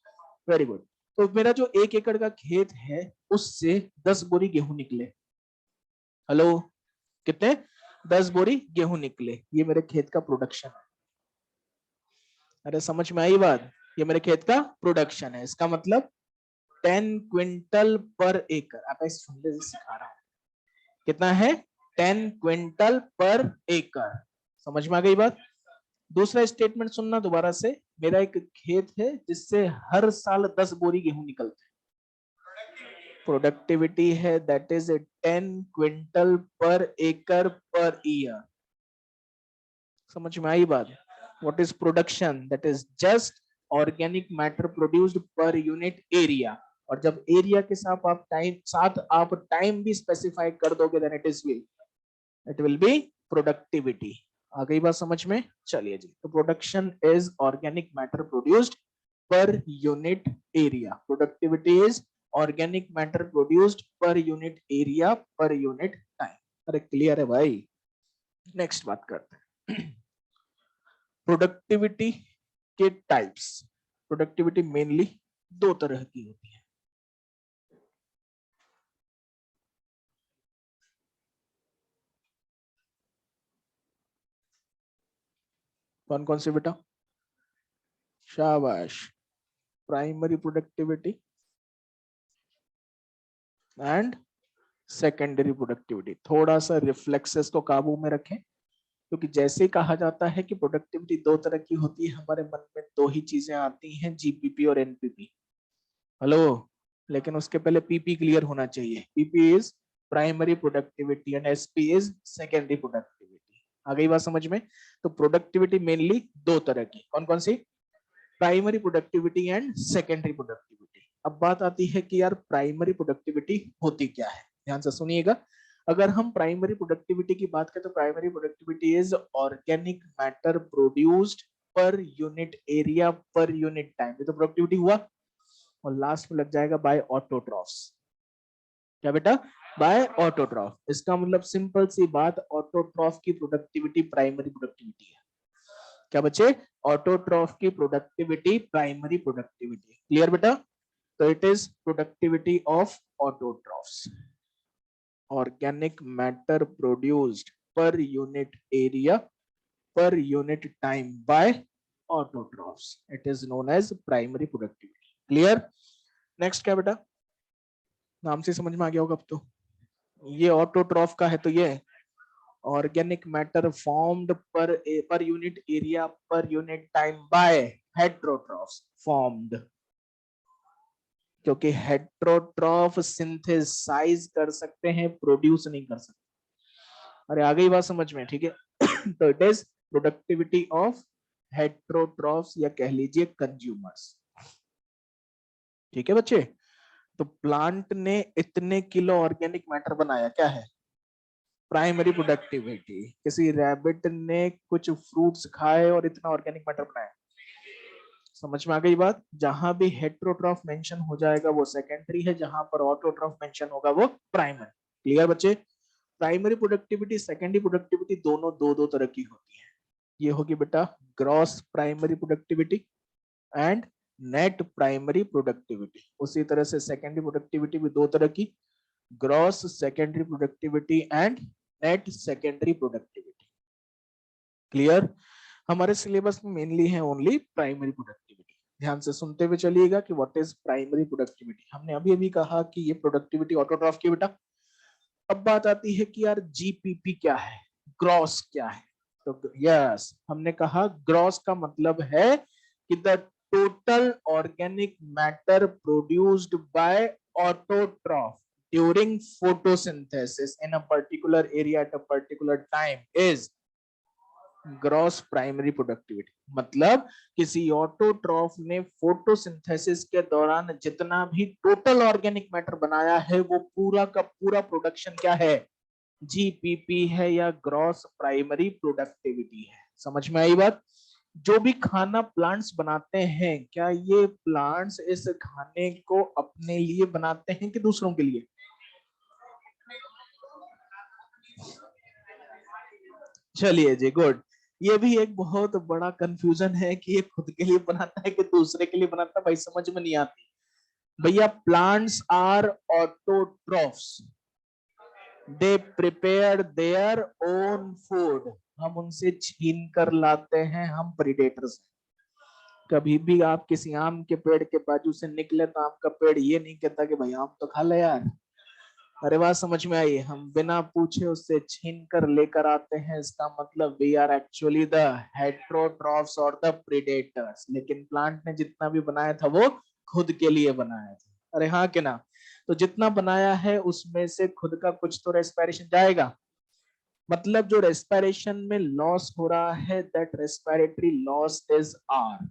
Very good. तो मेरा जो 1 एकड़ का खेत है उससे 10 बोरी गेहूं निकले। हेलो, कितने? 10 बोरी गेहूं निकले। ये मेरे खेत का प्रोडक्शन है। अरे समझ में आई बात? ये मेरे खेत का प्रोडक्शन है। इसका मतलब 10 क्विंटल पर एकड़। आप ऐसे सुनने से सिखा रहा हूं। कितना है? 10 क्विंटल पर एकड़। समझ में आ गई बात? दूसरा स्टेटमेंट सुनना दोबारा से। मेरा एक खेत है जिससे हर साल 10 बोरी गेहूं निकलते हैं। प्रोडक्टिविटी है दैट इज 10 क्विंटल पर एकड़ पर ईयर। समझ में आई बात? What is production? That is just organic matter produced per unit area. और जब एरिया के साथ आप टाइम भी स्पेसिफाई कर दोगे then it will be productivity. आ गई बात समझ में? चलिए जी, तो production is organic matter produced per unit area. Productivity is organic matter produced per unit area per unit time. अरे क्लियर है भाई? नेक्स्ट बात करते हैं प्रोडक्टिविटी के टाइप्स। प्रोडक्टिविटी मेनली 2 तरह की होती है। कौन कौन से बेटा? शाबाश। Primary productivity and secondary productivity. थोड़ा सा रिफ्लेक्सेस को काबू में रखें, क्योंकि जैसे कहा जाता है कि प्रोडक्टिविटी 2 तरह की होती है, हमारे मन में 2 ही चीजें आती हैं, जीपीपी और एनपीपी। हेलो, लेकिन उसके पहले पीपी क्लियर होना चाहिए। PP is primary productivity and SP is secondary productivity. आ गई बात समझ में? तो प्रोडक्टिविटी मेनली 2 तरह की। कौन कौन सी? Primary productivity and secondary productivity. अब बात आती है कि यार प्राइमरी प्रोडक्टिविटी होती क्या है? ध्यान से सुनिएगा। अगर हम प्राइमरी प्रोडक्टिविटी की बात करें तो primary productivity is organic matter produced per unit area per unit time. ये तो प्रोडक्टिविटी हुआ। और लास्ट में लग जाएगा बाय ऑटोट्रॉफ्स। क्या बेटा? By autotroph. इसका मतलब सिंपल सी बात, ऑटोट्रॉफ की प्रोडक्टिविटी प्राइमरी प्रोडक्टिविटी है। क्या बच्चे? ऑटोट्रॉफ की प्रोडक्टिविटी प्राइमरी प्रोडक्टिविटी। क्लियर बेटा? तो it is productivity of autotrophs, organic matter produced per unit area per unit time by autotrophs. It is known as primary productivity. Clear? Next क्या बेटा, नाम से समझ में आ गया होगा अब तो। ये ऑटोट्रॉफ का है तो ये organic matter formed per unit area per unit time by heterotrophs formed, क्योंकि हेट्रोट्रॉफ सिंथेसाइज कर सकते हैं, प्रोड्यूस नहीं कर सकते। अरे आ गई बात समझ में, ठीक है। तो it is productivity of heterotrophs या कह लीजिए कंज्यूमर्स, ठीक है बच्चे। तो प्लांट ने इतने किलो ऑर्गेनिक मैटर बनाया, क्या है प्राइमरी प्रोडक्टिविटी। किसी रैबिट ने कुछ फ्रूट्स खाए और इतना ऑर्गेनिक मैटर बनाया। समझ में आ गई बात। जहां भी हेट्रोट्रॉफ मेंशन हो जाएगा वो सेकेंडरी है, जहां पर ऑटोट्रॉफ मेंशन होगा वो प्राइमरी। क्लियर बच्चे। प्राइमरी प्रोडक्टिविटी, सेकेंडरी प्रोडक्टिविटी दोनों दो दो तरह की होती है। ये होगी बेटा gross primary productivity and net primary productivity. उसी तरह से सेकेंडरी प्रोडक्टिविटी भी दो तरह की, gross secondary productivity and net secondary productivity. Clear. हमारे सिलेबस में मेनली है ओनली प्राइमरी प्रोडक्टिविटी। ध्यान से सुनते हुए चलिएगा कि व्हाट इज प्राइमरी प्रोडक्टिविटी। हमने अभी अभी कहा कि ये प्रोडक्टिविटी ऑटोट्रॉफ की बेटा। अब बात आती है कि यार जीपीपी क्या है, ग्रॉस क्या है। तो यस, हमने कहा ग्रॉस का मतलब है कि the total organic matter produced by autotroph during photosynthesis in a particular area at a particular time is gross primary productivity. मतलब किसी ऑटोट्रॉफ ने फोटोसिंथेसिस के दौरान जितना भी टोटल ऑर्गेनिक मैटर बनाया है वो पूरा का पूरा प्रोडक्शन क्या है, जीपीपी है या ग्रॉस प्राइमरी प्रोडक्टिविटी है। समझ में आई बात। जो भी खाना प्लांट्स बनाते हैं, क्या ये प्लांट्स इस खाने को अपने लिए बनाते हैं कि दूसरों के लिए? चलिए जी, गुड। ये भी एक बहुत बड़ा कंफ्यूजन है कि ये खुद के लिए बनाता है कि दूसरे के लिए बनाता है, भाई समझ में नहीं आती। भैया plants are autotrophs, they prepare their own food. हम उनसे छीन कर लाते हैं, हम प्रीडेटर्स हैं। कभी भी आप किसी आम के पेड़ के बाजू से निकले तो आम का पेड़ ये नहीं कहता कि भाई आम तो खा ले यार। अरे बात समझ में आई। हम बिना पूछे उससे छीन कर लेकर आते हैं, इसका मतलब we are actually the heterotrophs और द प्रीडेटर्स। लेकिन प्लांट ने जितना भी बनाया था वो खुद के लिए बनाया था। अरे हाँ कि ना। तो जितना बनाया है उसमें से खुद का कुछ तो रेस्पिरेशन जाएगा। मतलब जो रेस्पिरेशन में लॉस हो रहा है, that respiratory loss is R.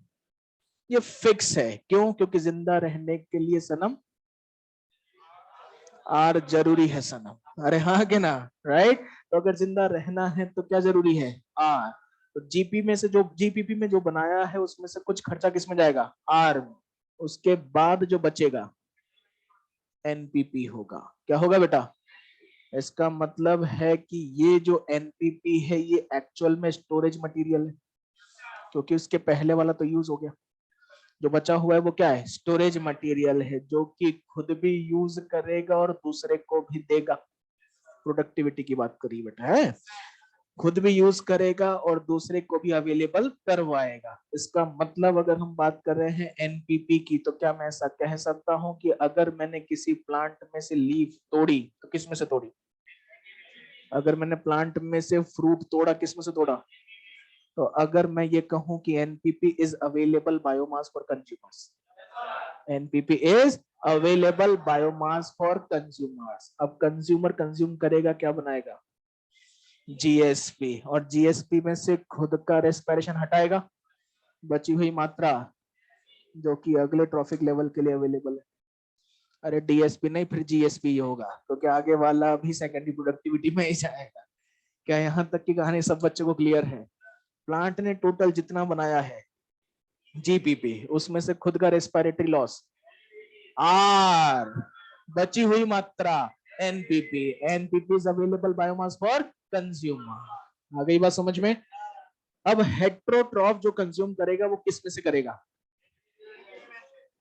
ये फिक्स है। क्यों? क्योंकि जिंदा रहने के लिए सनम आर जरूरी है सनम। अरे हाँ के ना, राइट। तो अगर जिंदा रहना है तो क्या जरूरी है, आर। तो जीपीपी में जो बनाया है उसमें से कुछ खर्चा किसमें जाएगा, आर। उसके बाद जो बचेगा एनपीपी होगा। क्या होगा बेटा? इसका मतलब है कि ये जो एनपीपी है ये एक्चुअल में स्टोरेज मटेरियल है, क्योंकि उसके पहले वाला तो यूज हो गया। जो बचा हुआ है वो क्या है, स्टोरेज मटेरियल है, जो कि खुद भी यूज करेगा और दूसरे को भी देगा। प्रोडक्टिविटी की बात करिए बेटा, है खुद भी यूज करेगा और दूसरे को भी अवेलेबल करवाएगा। इसका मतलब अगर हम बात कर रहे हैं एनपीपी की, तो क्या मैं ऐसा कह सकता हूं कि अगर मैंने किसी प्लांट में से लीफ तोड़ी तो किस में से तोड़ी? अगर मैंने प्लांट में से फ्रूट तोड़ा किस में से तोड़ा? तो अगर मैं ये कहूं कि NPP is available biomass for consumers, NPP is available biomass for consumers. अब कंज्यूमर कंज्यूम करेगा, क्या बनाएगा, जीएसपी। और जीएसपी में से खुद का रेस्पिरेशन हटाएगा, बची हुई मात्रा जो कि अगले ट्रॉफिक लेवल के लिए अवेलेबल है। अरे डीएसपी नहीं, फिर जीएसपी होगा, तो क्या आगे वाला भी सेकेंडरी प्रोडक्टिविटी में ही जाएगा? क्या यहाँ तक की कहानी सब बच्चों को क्लियर है? प्लांट ने टोटल जितना बनाया है जीपीपी, उसमें से खुद का रेस्पिरेटरी लॉस आर, बची हुई मात्रा NPP. NPP is available biomass for consumer. आ गई बात समझ में। अब हेट्रोट्रॉफ जो कंज्यूम करेगा वो किस में से करेगा,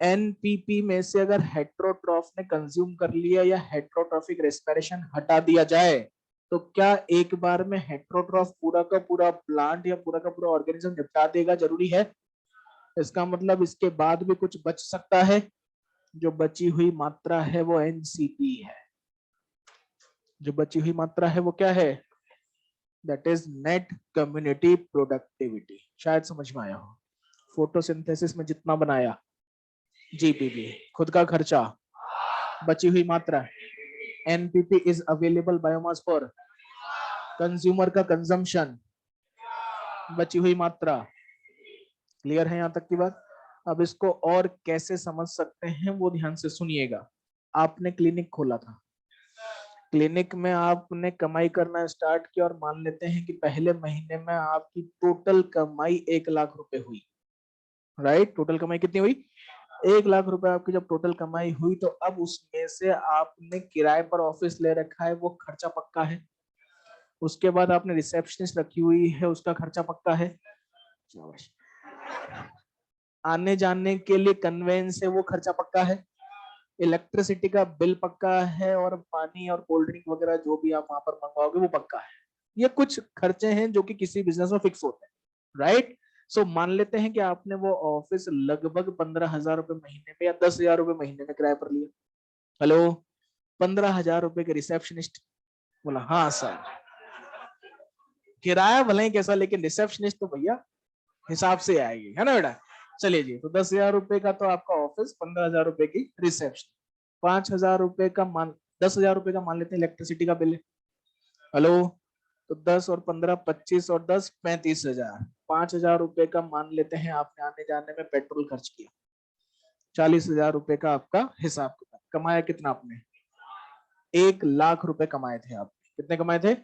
एनपीपी में से। अगर हेट्रोट्रॉफ ने कंज्यूम कर लिया या हेट्रोट्रॉफिक रेस्पिरेशन हटा दिया जाए, तो क्या एक बार में हेट्रोट्रॉफ पूरा का पूरा प्लांट या पूरा का पूरा ऑर्गेनिज्म निपटा देगा? जरूरी है। इसका मतलब इसके बाद भी कुछ बच सकता है। जो बची हुई मात्रा है वो एनसीपी है। जो बची हुई मात्रा है वो क्या है? That is net community productivity. शायद समझ में आया हो। फोटोसिंथेसिस में जितना बनाया जीपीपी, खुद का खर्चा, बची हुई मात्रा, NPP is available biomass for consumer का कंजम्पशन, बची हुई मात्रा। क्लियर है यहाँ तक की बात? अब इसको और कैसे समझ सकते हैं वो ध्यान से सुनिएगा। आपने क्लिनिक खोला था, क्लिनिक में आपने कमाई करना स्टार्ट किया और मान लेते हैं कि पहले महीने में आपकी टोटल कमाई 1 लाख रुपए हुई। राइट? टोटल कमाई कितनी हुई? 1 लाख रुपए आपकी जब टोटल कमाई हुई तो अब उसमें से आपने किराए पर ऑफिस ले रखा है, वो खर्चा पक्का है। उसके बाद आपने रिसेप्शनिस्ट रखी हुई है, उसका खर्चा पक्का है। आने जाने के लिए कन्वेंस है, वो खर्चा पक्का है। इलेक्ट्रिसिटी का बिल पक्का है, और पानी और कोल्ड ड्रिंक वगैरह जो भी आप वहां पर मंगवाओगे वो पक्का है। ये कुछ खर्चे हैं जो कि किसी बिजनेस में फिक्स होते हैं। राइट? सो मान लेते हैं कि आपने वो ऑफिस लगभग 15,000 रुपए महीने पे या 10,000 रुपए महीने में किराए पर लिया। हेलो? 15,000 रुपए के रिसेप्शनिस्ट? बोला हाँ सर। किराया भले ही कैसा, लेकिन रिसेप्शनिस्ट तो भैया हिसाब से आएगी, है ना बेटा? चलिए जी, तो 10,000 रुपए का तो आपका ऑफिस, 15,000 रुपए की रिसेप्शन, 5,000 रुपए का मान, 10,000 रुपए का मान लेते हैं इलेक्ट्रिसिटी का बिल है। हेलो? तो 10 और 15 25 और 10 35,000। 5,000 रुपए का मान लेते हैं आपने आने जाने में पेट्रोल खर्च किया। 40,000 रुपए का आपका हिसाब किताब। कमाया कितना आपने? 1 लाख रुपए कमाए थे आप। कितने कमाए थे?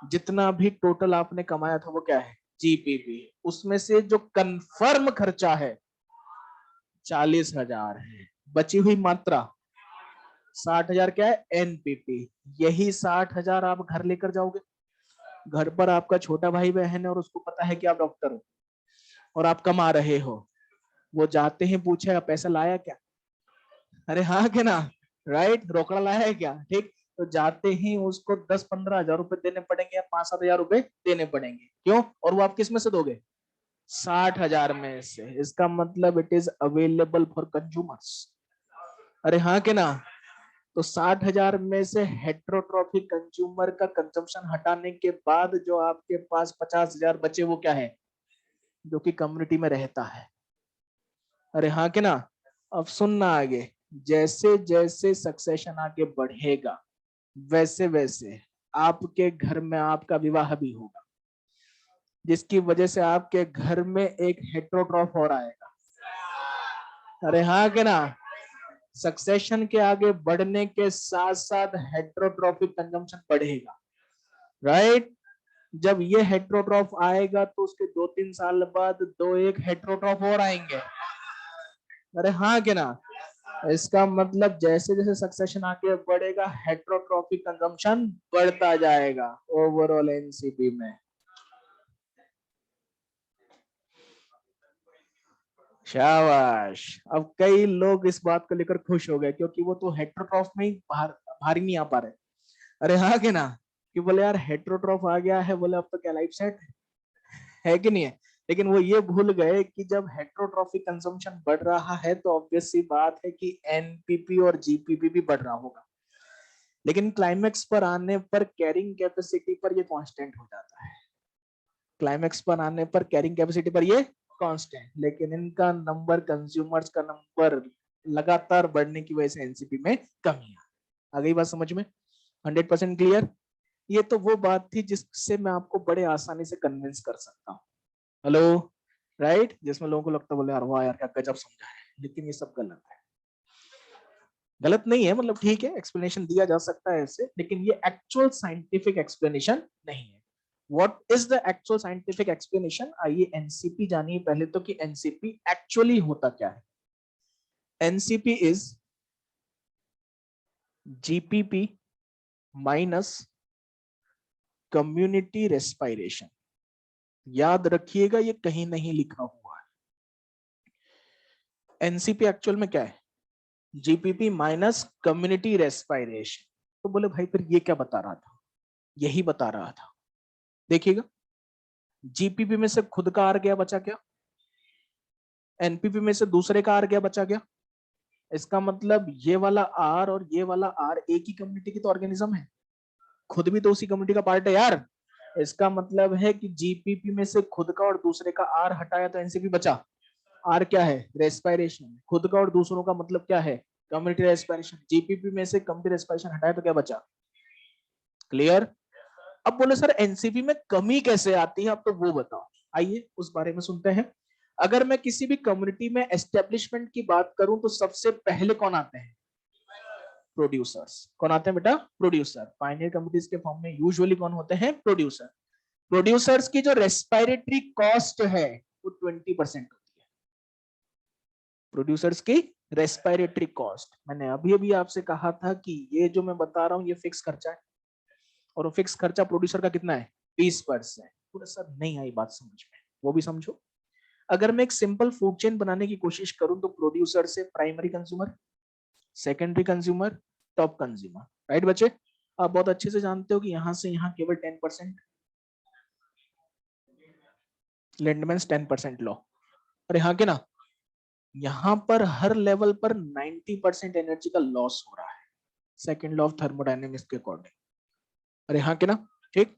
जितना भी टोटल आपने कमाया था वो क्या है? जीपीपी। उसमें से जो कंफर्म खर्चा है 40,000 है। बची हुई मात्रा 60,000 क्या है? एनपीपी। यही 60,000 आप घर लेकर जाओगे। घर पर आपका छोटा भाई बहन है और उसको पता है कि आप डॉक्टर हो और आप कमा रहे हो। वो जाते ही पूछेगा पैसा लाया क्या? अरे हाँ क्या ना? राइट? रोकड़ा लाया है क्या? ठीक। तो जाते ही उसको 10-15 हजार रुपए देने पड़ेंगे या 5-7 हजार रुपए देने पड़ेंगे। क्यों? और वो आप किस में से दोगे? 60,000 में से। इसका मतलब it is available for consumers. अरे हाँ के ना? तो 60,000 में से हेट्रोट्रॉफिक कंज्यूमर का कंजम्पशन हटाने के बाद जो आपके पास 50,000 बचे वो क्या है? जो कि कम्युनिटी में रहता है। अरे हाँ के ना? अब सुनना आगे। जैसे जैसे सक्सेशन आगे बढ़ेगा वैसे वैसे आपके घर में आपका विवाह भी होगा, जिसकी वजह से आपके घर में एक हेट्रोट्रॉफ और आएगा। अरे हाँ के ना? सक्सेशन के आगे बढ़ने के साथ साथ हेट्रोट्रॉफिक कंजम्पशन बढ़ेगा। राइट? जब ये हेट्रोट्रॉफ आएगा तो उसके 2-3 साल बाद दो एक हेट्रोट्रॉफ और आएंगे। अरे हाँ के ना? इसका मतलब जैसे जैसे सक्सेशन आगे बढ़ेगा हेट्रोट्रॉफिक कंजम्पशन बढ़ता जाएगा ओवरऑल एनसीपी में। शाबाश। अब कई लोग इस बात को लेकर खुश हो गए क्योंकि वो तो हेट्रोट्रॉफ में ही बाहर ही नहीं आ पा रहे। अरे हाँ के ना? कि बोले यार हेट्रोट्रॉफ आ गया है, बोले अब तो क्या लाइफ सेट है कि नहीं है? लेकिन वो ये भूल गए कि जब हेट्रोट्रॉफिक कंजम्पशन बढ़ रहा है तो ऑब्वियस सी बात है कि एनपीपी और जीपीपी भी बढ़ रहा होगा। लेकिन क्लाइमेक्स पर आने पर कैरिंग कैपेसिटी पर ये कांस्टेंट हो जाता है। क्लाइमेक्स पर आने पर कैरिंग कैपेसिटी पर ये कांस्टेंट, लेकिन इनका नंबर, कंज्यूमर्स का नंबर लगातार बढ़ने की वजह से एनसीपी में कमी आ गई। बात समझ में? 100% क्लियर? ये तो वो बात थी जिससे मैं आपको बड़े आसानी से कन्विंस कर सकता हूँ। हेलो? राइट? जिसमें लोगों को लगता बोले यार वाह यार क्या गजब समझा है, लेकिन ये सब गलत है। गलत नहीं है, मतलब ठीक है, एक्सप्लेनेशन दिया जा सकता है ऐसे, लेकिन ये एक्चुअल साइंटिफिक एक्सप्लेनेशन नहीं है। What is the actual scientific explanation? आइए एनसीपी जानिए पहले तो कि एनसीपी एक्चुअली होता क्या है। NCP is GPP minus community respiration. याद रखिएगा ये कहीं नहीं लिखा हुआ है। एनसीपी एक्चुअल में क्या है? GPP minus community respiration. तो बोले भाई फिर ये क्या बता रहा था? यही बता रहा था। देखिएगा, जीपीपी में से खुद का आर गया, बचा क्या? एनपीपी में से दूसरे का आर गया, बचा क्या? इसका मतलब ये वाला आर और ये वाला आर एक ही कम्युनिटी की तो ऑर्गेनिज्म है, खुद भी तो उसी कम्युनिटी का पार्ट है यार। इसका मतलब है कि जीपीपी में से खुद का और दूसरे का आर हटाया तो एनसीपी बचा। आर क्या है? रेस्पिरेशन। खुद का और दूसरों का मतलब क्या है? Community respiration. जीपीपी में से कम्युनिटी रेस्पिरेशन हटाया तो क्या बचा? क्लियर? अब बोले सर एनसीपी में कमी कैसे आती है, अब तो वो बताओ। आइए उस बारे में सुनते हैं। अगर मैं किसी भी कम्युनिटी में एस्टेब्लिशमेंट की बात करूं तो सबसे पहले कौन आते हैं? प्रोड्यूसर्स। कौन आते हैं बेटा? प्रोड्यूसर। पायनियर कम्युनिटीज के फॉर्म में यूजुअली कौन होते हैं? प्रोड्यूसर। प्रोड्यूसर्स की जो रेस्पिरेटरी कॉस्ट है वो 20% होती है। प्रोड्यूसर्स की रेस्पिरेटरी कॉस्ट, मैंने अभी अभी आपसे कहा था कि ये जो मैं बता रहा हूं ये फिक्स खर्चा है, और वो फिक्स खर्चा प्रोड्यूसर का कितना है? 20%। पूरा सर नहीं आई बात समझ में, वो भी समझो। अगर मैं एक सिंपल फूड चेन बनाने की कोशिश करूं तो प्रोड्यूसर से primary consumer, secondary consumer, top consumer. Right बच्चे? आप बहुत अच्छे से जानते हो कि यहां से यहां केवल 10%, लेंडमैन्स 10% लो, और यहाँ के ना, यहाँ पर हर लेवल पर 90% एनर्जी का लॉस हो रहा है, सेकेंड लॉ ऑफ थर्मोडायनेमिक्स के अकॉर्डिंग। और यहाँ के ना, ठीक,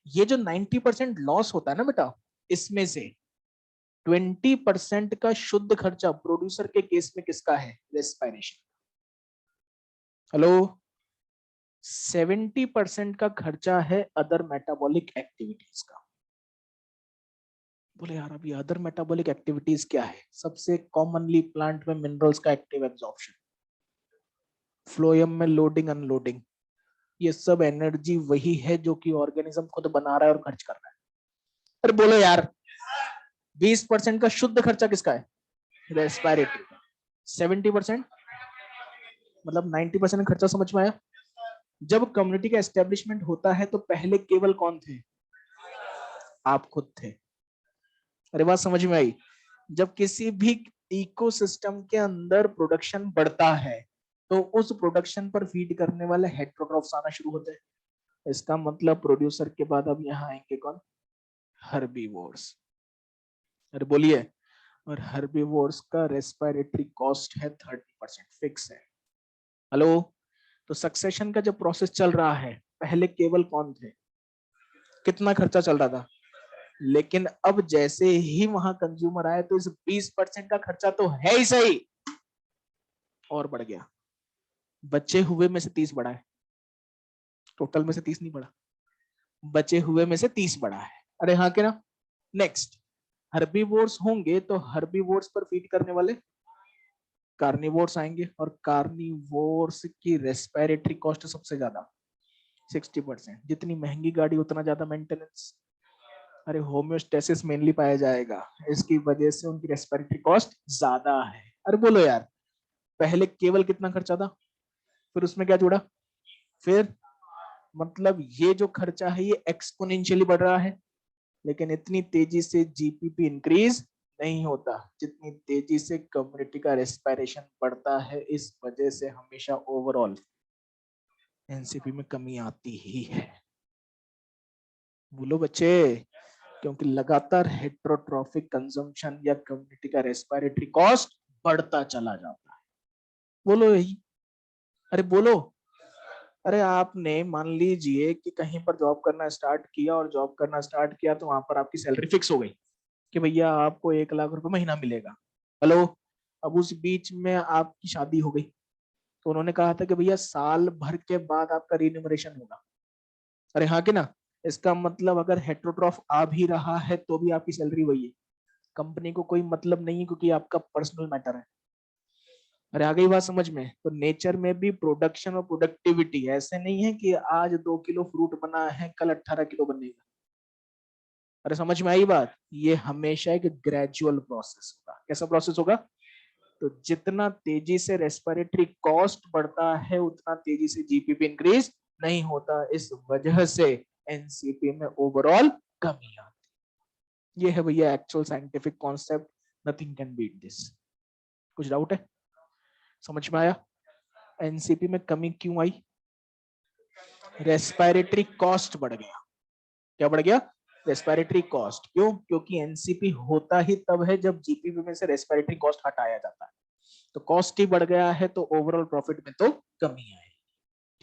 ये जो 90% लॉस होता है ना बेटा, इसमें से 20% का शुद्ध खर्चा प्रोड्यूसर के केस में किसका है? रेस्पिरेशन। हेलो? 70% का खर्चा है अदर मेटाबॉलिक एक्टिविटीज का। बोले यार अभी अदर मेटाबॉलिक एक्टिविटीज क्या है? सबसे कॉमनली प्लांट में मिनरल्स का एक्टिव एब्जॉर्प्शन, फ्लोएम में लोडिंग अनलोडिंग, ये सब एनर्जी वही है जो कि ऑर्गेनिज्म खुद बना रहा है और खर्च कर रहा है। अरे बोलो यार, 20% का शुद्ध खर्चा किसका है? रेस्पिरेटरी का। 70% मतलब 90% खर्चा। समझ में आया? जब कम्युनिटी का एस्टेब्लिशमेंट होता है तो पहले केवल कौन थे? आप खुद थे। अरे बात समझ में आई? जब किसी भी इकोसिस्टम के अंदर प्रोडक्शन बढ़ता है तो उस प्रोडक्शन पर फीड करने वाले हेटेरोट्रॉफ्स आना शुरू होते हैं। इसका मतलब प्रोड्यूसर के बाद अब यहाँ आएंगे कौन? हर्बीवोर्स। अरे बोलिए। और हर्बीवोर्स का रेस्पिरेटरी कॉस्ट है 30%, फिक्स है। हेलो? तो सक्सेशन का जब प्रोसेस चल रहा है, पहले केवल कौन थे? कितना खर्चा चल रहा था? लेकिन अब जैसे ही वहां कंज्यूमर आए तो इस 20% का खर्चा तो है ही सही, और बढ़ गया। बचे हुए में से 30 बढ़ा है, टोटल में से 30 नहीं बढ़ा, बचे हुए में से 30 बढ़ा है। अरे हाँ के ना? नेक्स्ट, हर्बीवोर्स होंगे तो हर्बीवोर्स पर फीड करने वाले कार्निवोर्स आएंगे, और कार्निवोर्स की रेस्पिरेटरी कॉस्ट सबसे ज्यादा, 60%। जितनी महंगी गाड़ी उतना ज्यादा मेंटेनेंस। अरे होम्योस्टेसिस मेनली पाया जाएगा, इसकी वजह से उनकी रेस्पिरेटरी कॉस्ट ज्यादा है। अरे बोलो यार, पहले केवल कितना खर्चा था, फिर उसमें क्या जुड़ा, फिर मतलब ये जो खर्चा है ये एक्सपोनेंशियली बढ़ रहा है, लेकिन इतनी तेजी से जीपीपी इंक्रीज नहीं होता जितनी तेजी से कम्युनिटी का रेस्पिरेशन बढ़ता है। इस वजह से हमेशा ओवरऑल एनसीपी में कमी आती ही है। बोलो बच्चे, क्योंकि लगातार हेट्रोट्रॉफिक कंजम्पशन या कम्युनिटी का रेस्पिरेटरी कॉस्ट बढ़ता चला जाता है। बोलो यही। अरे बोलो। अरे आपने मान लीजिए कि कहीं पर जॉब करना स्टार्ट किया, और जॉब करना स्टार्ट किया तो वहां पर आपकी सैलरी फिक्स हो गई कि भैया आपको 1 लाख रुपए महीना मिलेगा। हेलो? अब उस बीच में आपकी शादी हो गई तो उन्होंने कहा था कि भैया साल भर के बाद आपका रिन्यूमरेशन होगा। अरे हाँ कि ना? इसका मतलब अगर हेट्रोट्रॉफ आ भी रहा है तो भी आपकी सैलरी वही है, कंपनी को कोई मतलब नहीं है, क्योंकि आपका पर्सनल मैटर है। अरे आ गई बात समझ में? तो नेचर में भी प्रोडक्शन और प्रोडक्टिविटी ऐसे नहीं है कि आज 2 किलो फ्रूट बना है कल 18 किलो बनेगा। अरे समझ में आई बात? ये हमेशा एक ग्रेजुअल प्रोसेस होगा। कैसा प्रोसेस होगा? तो जितना तेजी से रेस्पिरेटरी कॉस्ट बढ़ता है उतना तेजी से जीपीपी इंक्रीज नहीं होता। इस वजह से एनसीपी में ओवरऑल कमी आती। ये है भैया actual scientific concept, nothing can beat this. कुछ डाउट है? समझ में आया? एनसीपी में कमी क्यों आई? रेस्पिरेटरी कॉस्ट बढ़ गया। क्या बढ़ गया? Respiratory cost. क्यों? क्योंकि एनसीपी होता ही तब है जब जीपीपी में से रेस्पिरेटरी कॉस्ट हटाया जाता है। तो कॉस्ट ही बढ़ गया है तो ओवरऑल प्रॉफिट में तो कमी आए।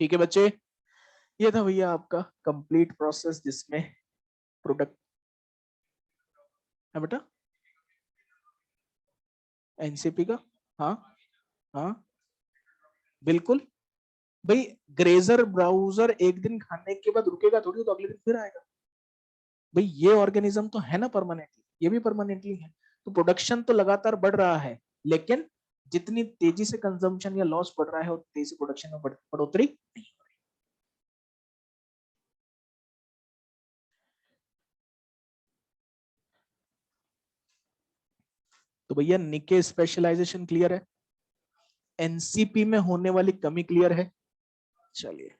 ठीक है बच्चे, ये था भैया आपका कंप्लीट प्रोसेस जिसमें प्रोडक्ट है बेटा एनसीपी का। हाँ हाँ बिल्कुल भाई, ग्रेजर ब्राउजर एक दिन खाने के बाद रुकेगा थोड़ी, तो अगले दिन फिर आएगा भाई। ये ऑर्गेनिज्म तो है ना परमानेंटली, ये भी परमानेंटली है। तो प्रोडक्शन तो लगातार बढ़ रहा है, लेकिन जितनी तेजी से कंजम्पशन या लॉस बढ़ रहा है उतनी तेजी से प्रोडक्शन में बढ़ोतरी नहीं हो रही। तो भैया निके स्पेशलाइजेशन क्लियर है, एनसीपी में होने वाली कमी क्लियर है। चलिए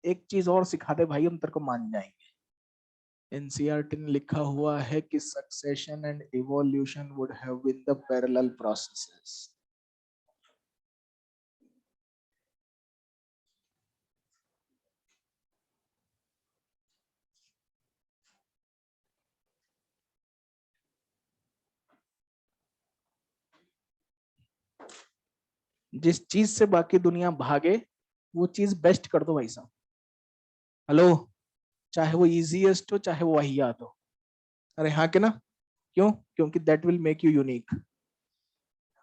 एक चीज और सिखा दे भाई, हम तेरे को मान जाएंगे। एनसीईआरटी ने लिखा हुआ है कि succession and evolution would have been the parallel processes. जिस चीज से बाकी दुनिया भागे वो चीज बेस्ट कर दो भाई साहब। हेलो, चाहे वो इजीएस्ट हो चाहे वो वाहियात हो। अरे हाँ के ना, क्यों? क्योंकि that will make you unique,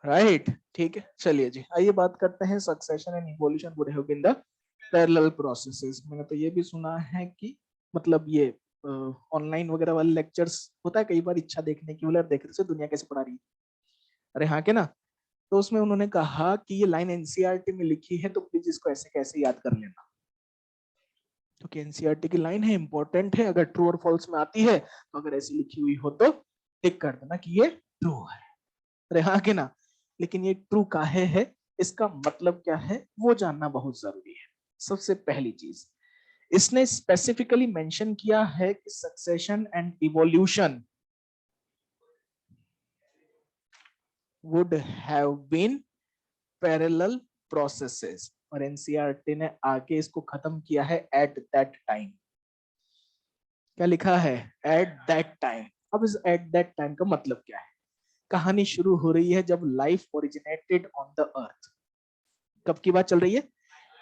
right? ठीक है, चलिए जी आइए बात करते हैं succession and evolution would have been the parallel processes. मैंने तो ये भी सुना है कि मतलब ये ऑनलाइन वगैरह वाले लेक्चर्स होता है कई बार, इच्छा देखने की, बोले देख रहे से दुनिया कैसे पढ़ा रही है। अरे हाँ के ना, तो उसमें उन्होंने कहा कि ये लाइन एनसीईआरटी में लिखी है तो प्लीज इसको ऐसे कैसे याद कर लेना। क्योंकि एनसीईआरटी की लाइन है, इंपॉर्टेंट है, अगर ट्रू और फॉल्स में आती है तो अगर ऐसी लिखी हुई हो तो टिक कर देना कि ये ट्रू है। अरे हाँ कि ना, लेकिन ये ट्रू काहे है, इसका मतलब क्या है वो जानना बहुत जरूरी है। सबसे पहली चीज, इसने स्पेसिफिकली मेंशन किया है कि succession and evolution would have been parallel processes, और एनसीईआरटी ने आगे इसको खत्म किया है एट दैट टाइम। क्या लिखा है? At that time. अब इस एट दैट टाइम का मतलब क्या है? कहानी शुरू हो रही है जब life originated on the earth. कब की बात चल रही है?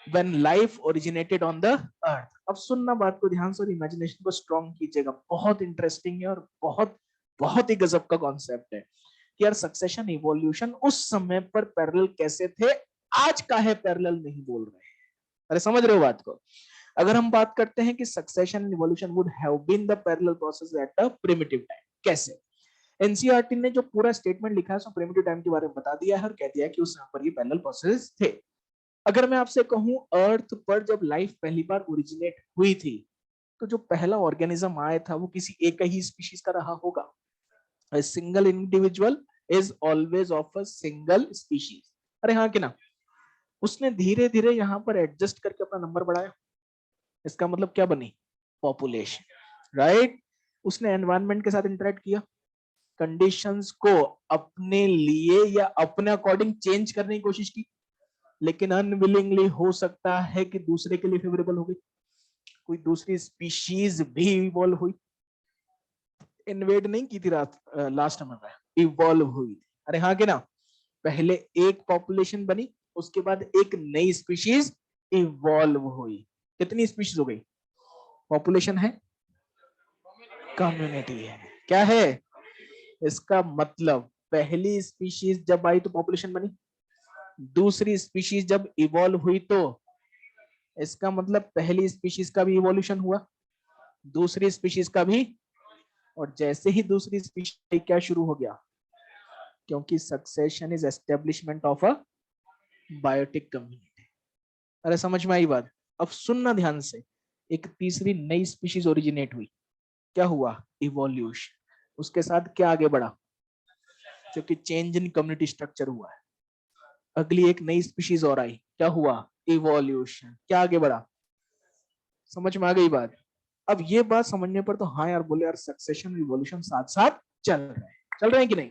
When life originated on the earth। अब सुनना बात को ध्यान से और इमेजिनेशन को स्ट्रॉन्ग कीजिएगा, बहुत इंटरेस्टिंग है और बहुत बहुत ही गजब का कॉन्सेप्ट है कि यार सक्सेशन इवोल्यूशन उस समय पर पैरेलल कैसे थे, आज का है पैरेलल नहीं बोल रहे हैं। अरे समझ रहे हो बात को? अगर हम बात करते हैं कि succession and evolution would have been the parallel process at a primitive time, कैसे? एनसीईआरटी ने जो पूरा स्टेटमेंट लिखा है उसमें प्रिमिटिव टाइम के बारे में बता दिया है और कह दिया है कि उस समय पर ये पैरेलल प्रोसेस थे। अगर मैं आपसे कहूं अर्थ पर जब लाइफ पहली बार ओरिजिनेट हुई थी तो जो पहला ऑर्गेनिज्म आया था वो किसी एक ही स्पीशीज का रहा होगा। A single individual is always of a single species। अरे हाँ कि ना, उसने धीरे धीरे यहाँ पर एडजस्ट करके अपना नंबर बढ़ाया। इसका मतलब क्या बनी? Population, right? उसने एनवायरनमेंट के साथ इंटरेक्ट किया, कंडीशंस को अपने लिए या अपने अकॉर्डिंग चेंज करने की कोशिश की, लेकिन अनविलिंगली हो सकता है कि दूसरे के लिए फेवरेबल हो गई, कोई दूसरी स्पीशीज भी इवॉल्व हुई। इन्वेड नहीं की थी रात लास्ट में, इवॉल्व हुई थी। अरे हाँ कि ना, पहले एक पॉपुलेशन बनी, उसके बाद एक नई स्पीशीज इवॉल्व हुई। कितनी स्पीशीज हो गई? पॉपुलेशन है, कम्युनिटी है, क्या है? इसका मतलब पहली स्पीशीज जब आई तो पॉपुलेशन बनी, दूसरी स्पीशीज जब इवॉल्व हुई तो इसका मतलब पहली स्पीशीज का भी इवोल्यूशन हुआ, दूसरी स्पीशीज का भी। और जैसे ही दूसरी स्पीशीज क्या शुरू हो गया, क्योंकि succession is establishment of a biotic community. अरे समझ में आई बात? अब सुनना ध्यान से, एक तीसरी नई स्पीशीज ओरिजिनेट हुई, क्या हुआ? इवोल्यूशन। उसके साथ क्या आगे बढ़ा? क्योंकि चेंज इन कम्युनिटी स्ट्रक्चर हुआ है, अगली एक नई स्पीशीज और आई, क्या हुआ? इवोल्यूशन। क्या आगे बढ़ा? समझ में आ गई बात? अब ये बात समझने पर तो हाँ यार बोले यार सक्सेशन रिवॉल्यूशन साथ साथ चल रहे हैं कि नहीं?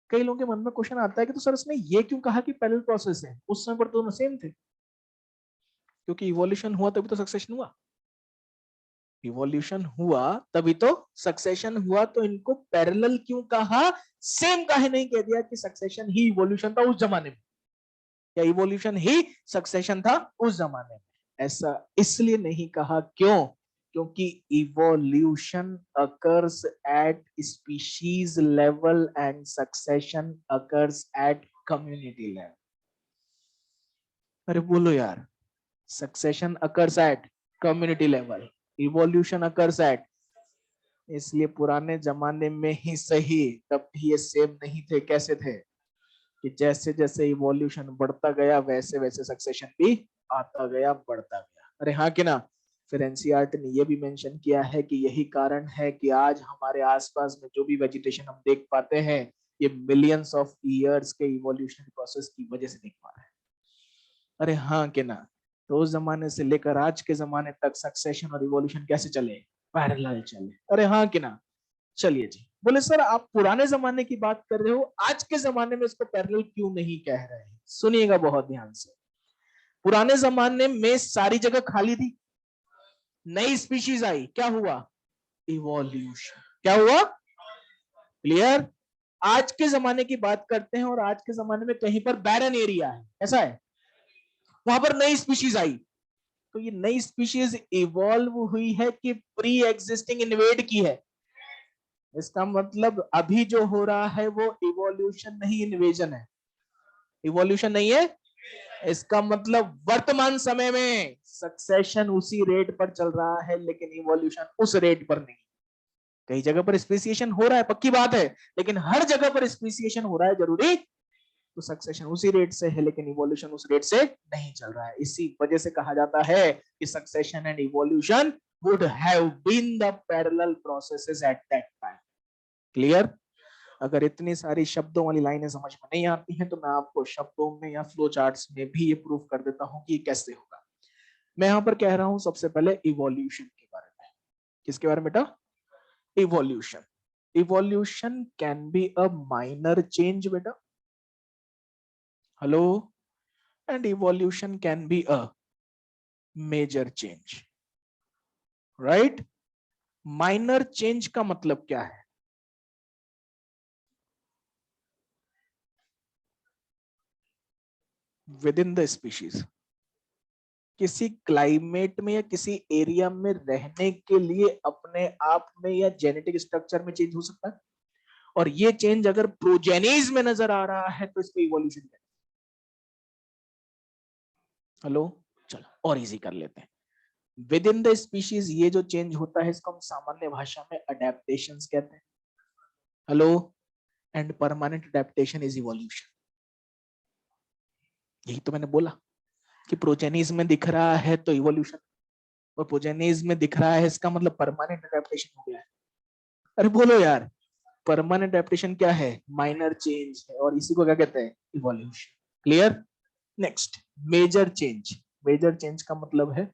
कई लोगों के मन में क्वेश्चन आता है कि तो सर इसने ये क्यों कहा कि पैरेलल प्रोसेस है, उस समय पर तो दोनों सेम थे। क्योंकि इवोल्यूशन हुआ तभी तो सक्सेशन हुआ, इवोल्यूशन हुआ तभी तो सक्सेशन हुआ, तो इनको पैरेलल क्यों कहा? सेम काहे नहीं कह दिया कि सक्सेशन ही इवोल्यूशन था उस जमाने में? क्या इवोल्यूशन ही सक्सेशन था उस जमाने में? ऐसा इसलिए नहीं कहा, क्यों? क्योंकि evolution occurs at species level and succession occurs at community level. अरे बोलो यार, succession occurs at community level, evolution occurs at, इसलिए पुराने जमाने में ही सही, तब भी ये सेम नहीं थे। कैसे थे? कि जैसे जैसे इवोल्यूशन बढ़ता गया वैसे वैसे सक्सेशन भी आता गया, बढ़ता गया। अरे हाँ कि ना? फिर एनसीईआरटी ने यह भी मेंशन किया है कि यही कारण है कि आज हमारे आसपास में जो भी वेजिटेशन हम देख पाते हैं, ये मिलियंस ऑफ ईयर्स के इवोल्यूशनरी प्रोसेस की वजह से देख पा रहे हैं। अरे हाँ कि ना? तो उस जमाने से लेकर आज के जमाने तक सक्सेशन और इवोल्यूशन कैसे चले? पैरेलल चले। अरे हाँ कि ना? चलिए जी। बोले सर आप पुराने जमाने की बात कर रहे हो, आज के जमाने में इसको पैरेलल क्यों नहीं कह रहे हैं? सुनिएगा बहुत ध्यान से। पुराने जमाने में सारी जगह खाली थी, नई स्पीशीज आई, क्या हुआ? इवोल्यूशन। क्या हुआ? क्लियर? आज के जमाने की बात करते हैं और आज के जमाने में कहीं पर बैरन एरिया है, ऐसा है, वहां पर नई स्पीशीज आई। तो ये नई स्पीशीज इवॉल्व हुई है कि प्री एग्जिस्टिंग इन्वेड की है? इसका मतलब अभी जो हो रहा है वो इवोल्यूशन नहीं, इन्वेजन है। इवोल्यूशन नहीं है, इसका मतलब वर्तमान समय में सक्सेशन उसी रेट पर चल रहा है, लेकिन इवोल्यूशन उस रेट पर नहीं। कई जगह पर स्पेसिएशन हो रहा है, पक्की बात है, लेकिन हर जगह पर स्पेसिएशन हो रहा है जरूरी? तो सक्सेशन उसी रेट से है, लेकिन इवोल्यूशन उस रेट से नहीं चल रहा है। इसी वजह से कहा जाता है कि succession and evolution would have been the parallel processes at that time. Clear? अगर इतनी सारी शब्दों वाली लाइनें समझ में नहीं आती हैं तो मैं आपको शब्दों में या फ्लो चार्ट्स में भी ये प्रूफ कर देता हूं कि ये कैसे होगा। मैं यहां पर कह रहा हूं सबसे पहले इवोल्यूशन के बारे में। किसके बारे में बेटा? Evolution. Evolution can be a minor change बेटा, hello, and evolution can be a major change, right? Minor change का मतलब क्या है? विद इन द स्पीशीज, किसी क्लाइमेट में या किसी एरिया में रहने के लिए अपने आप में या जेनेटिक स्ट्रक्चर में चेंज हो सकता है, और ये चेंज अगर प्रोजेनीज में नजर आ रहा है तो इसको इवोल्यूशन कहते हैं। हेलो, चलो और इजी कर लेते हैं। विद इन द स्पीशीज ये जो चेंज होता है इसको हम सामान्य भाषा में अडेप्टेशंस कहते हैं। Hello, and permanent adaptation is evolution. यही तो मैंने बोला कि प्रोजेनीज में दिख रहा है तो इवोल्यूशन, और प्रोजेनीज में दिख रहा है इसका मतलब परमानेंट अडेप्टेशन हो गया है। अरे बोलो यार, परमानेंट एडेप्टेशन क्या है? माइनर चेंज है, और इसी को क्या कहते हैं? Evolution. Clear? Next, major change. Major change का मतलब है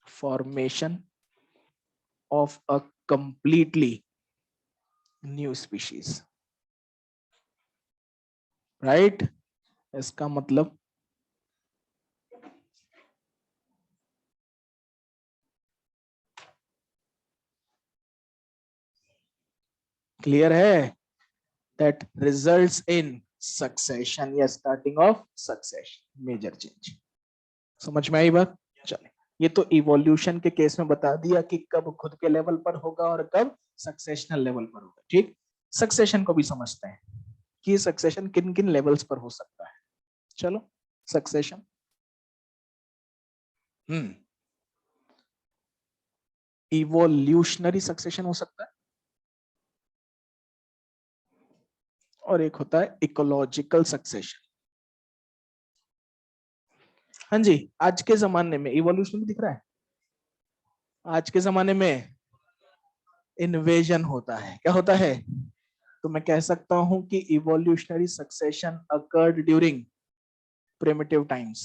formation of a completely new species, right? इसका मतलब क्लियर है? दैट रिजल्ट्स इन सक्सेशन या starting of succession, major change. समझ में आई बात? चले, ये तो इवोल्यूशन के केस में बता दिया कि कब खुद के लेवल पर होगा और कब सक्सेशनल लेवल पर होगा। ठीक, सक्सेशन को भी समझते हैं कि सक्सेशन किन किन लेवल्स पर हो सकता है। चलो, सक्सेशन, इवोल्यूशनरी सक्सेशन हो सकता है, और एक होता है इकोलॉजिकल सक्सेशन। हाँ जी, आज के जमाने में इवोल्यूशन दिख रहा है, आज के जमाने में इन्वेजन होता है। क्या होता है? तो मैं कह सकता हूं कि evolutionary succession occurred during primitive times.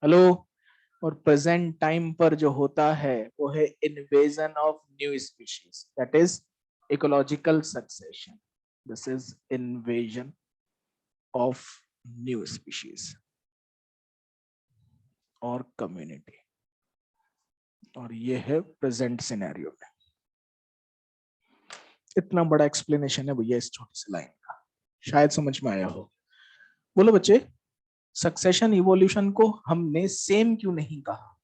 Hello, और प्रेजेंट टाइम पर जो होता है वो है invasion of new species, that is ecological succession. This is invasion of new species और कम्युनिटी, और ये है प्रेजेंट सिनेरियो में। इतना बड़ा एक्सप्लेनेशन है भैया इस छोटी सी लाइन का, शायद समझ में आया हो। बोलो बच्चे, सक्सेशन इवोल्यूशन को हमने सेम क्यों नहीं कहा?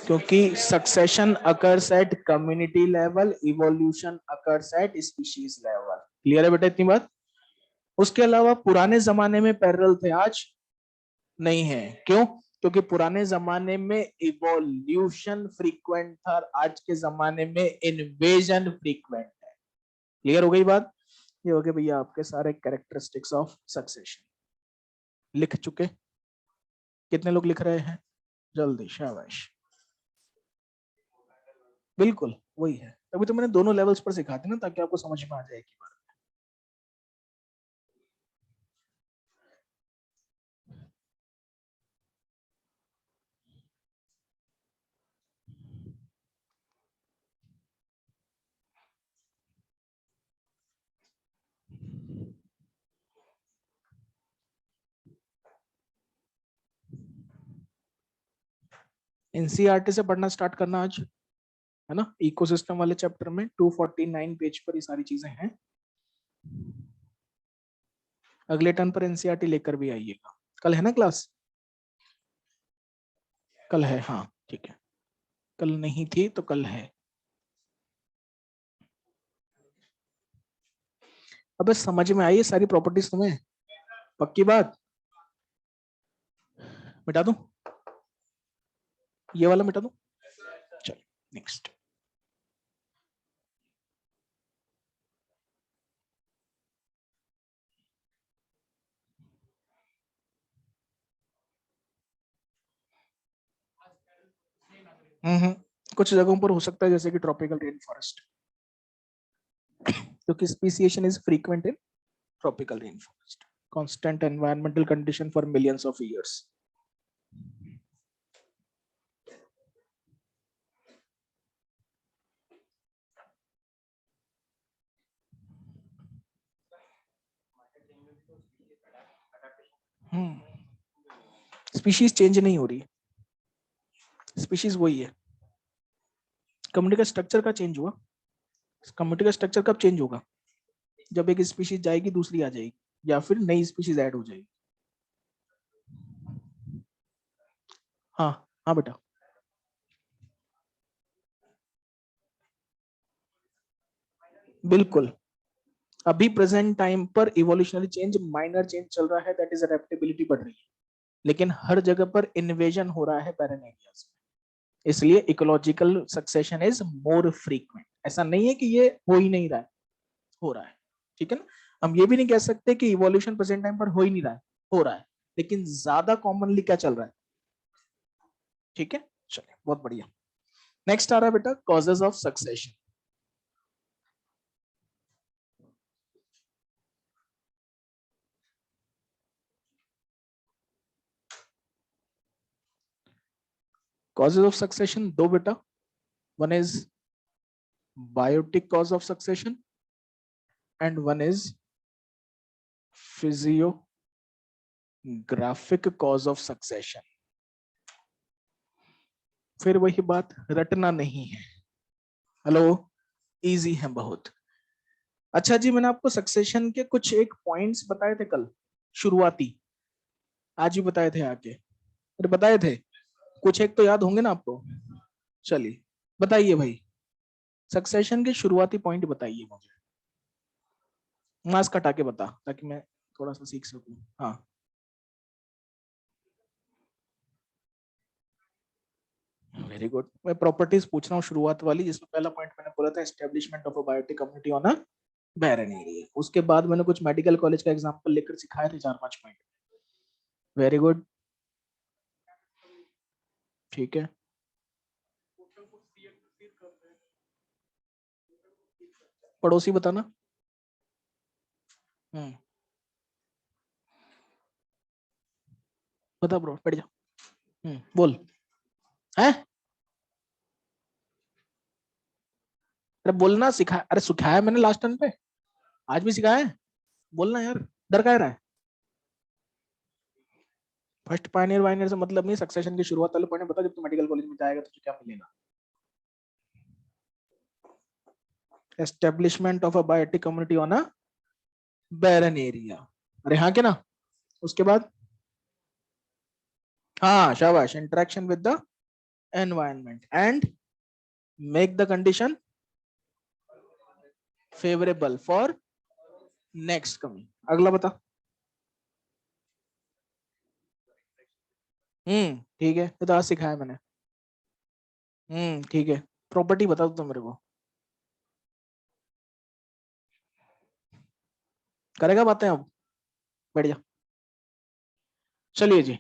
क्योंकि succession occurs at community level, evolution occurs at species level. Clear है बेटा इतनी बात? उसके अलावा पुराने जमाने में पैरेलल थे, आज नहीं है। क्यों? क्योंकि पुराने जमाने में इवोल्यूशन फ्रीक्वेंट था, आज के जमाने में इन्वेजन फ्रीक्वेंट है। क्लियर हो गई बात? ये हो गए भैया आपके सारे कैरेक्टरिस्टिक्स ऑफ सक्सेशन। लिख चुके? कितने लोग लिख रहे हैं? जल्दी, शाबाश। बिल्कुल वही है, तभी तो मैंने दोनों लेवल्स पर सिखा दी ना, ताकि आपको समझ में आ जाए कि बार। एनसीईआरटी से पढ़ना स्टार्ट करना आज, है ना? इकोसिस्टम वाले चैप्टर में 249 पेज पर ये सारी चीजें हैं। अगले टर्न पर एनसीईआरटी लेकर भी आइएगा। कल है ना क्लास? कल है, हाँ ठीक है। कल नहीं थी तो कल है। अबे समझ में आई है सारी प्रॉपर्टीज तुम्हें? पक्की बात? मिटा दूं? ये वाला मिटा दूं? चल नेक्स्ट। कुछ जगहों पर हो सकता है, जैसे कि ट्रॉपिकल रेन फॉरेस्ट, क्योंकि speciation is frequent in tropical rain forest, constant environmental condition for millions of years. Species change नहीं हो रही, स्पीशीज वही है। कम्युनिटी का स्ट्रक्चर का चेंज हुआ। कम्युनिटी का स्ट्रक्चर कब चेंज होगा? जब एक स्पीशीज जाएगी दूसरी आ जाएगी, या फिर नई स्पीशीज ऐड हो जाएगी। हाँ हाँ बेटा। बिल्कुल। अभी प्रेजेंट टाइम पर इवोल्यूशनरी चेंज माइनर चेंज चल रहा है, दैट इज अडेप्टेबिलिटी बढ़ रही है, लेकिन हर जगह पर इन्वेजन हो रहा है बैरन एरियाज में, इसलिए ecological succession is more frequent. ऐसा नहीं है कि ये हो ही नहीं रहा है, हो रहा है। ठीक है ना? हम ये भी नहीं कह सकते कि इवोल्यूशन प्रेजेंट टाइम पर हो ही नहीं रहा है, हो रहा है, लेकिन ज्यादा कॉमनली क्या चल रहा है। ठीक है, चलिए बहुत बढ़िया। नेक्स्ट आ रहा है बेटा causes of succession. Causes of succession दो बेटा, one is biotic cause of succession and one is physiographic cause of succession. फिर वही बात, रटना नहीं है। हेलो, इजी है बहुत। अच्छा जी, मैंने आपको सक्सेशन के कुछ एक पॉइंट्स बताए थे कल, शुरुआती, आज भी बताए थे आके, अरे बताए थे कुछ एक तो याद होंगे ना आपको। चलिए बताइए भाई, सक्सेशन के शुरुआती पॉइंट बताइए मुझे, मास्क हटा के बता, ताकि मैं थोड़ा सा सीख सकूं। हाँ वेरी गुड। मैं प्रॉपर्टीज पूछ रहा हूँ शुरुआत वाली, जिसमें पहला पॉइंट मैंने बोला था establishment of a biotic community on a barren area. उसके बाद मैंने कुछ मेडिकल कॉलेज का एग्जांपल लेकर सिखाए थे 4-5 पॉइंट। वेरी गुड, ठीक है। पड़ोसी बताना। हम्म, बता ब्रो, बैठ जा। बोल। है? अरे बोलना सिखा, अरे सिखाया मैंने लास्ट टाइम पे, आज भी सिखाया है। बोलना यार, डर का रहा है। फर्स्ट पायनियर वायनियर से मतलब नहीं, सक्सेशन की शुरुआत वाले पॉइंट बता, जब तू मेडिकल कॉलेज में जाएगा तुझे क्या मिलेगा। Establishment of a biotic community on a barren area. अरे हाँ के ना, उसके बाद हाँ शाबाश, interaction with the environment and make the condition favourable for next coming. अगला बता। ठीक है, ये तो आज सिखाया मैंने। ठीक है, प्रॉपर्टी बता दो तो मेरे को। करेगा बातें अब, बैठ जा। चलिए जी।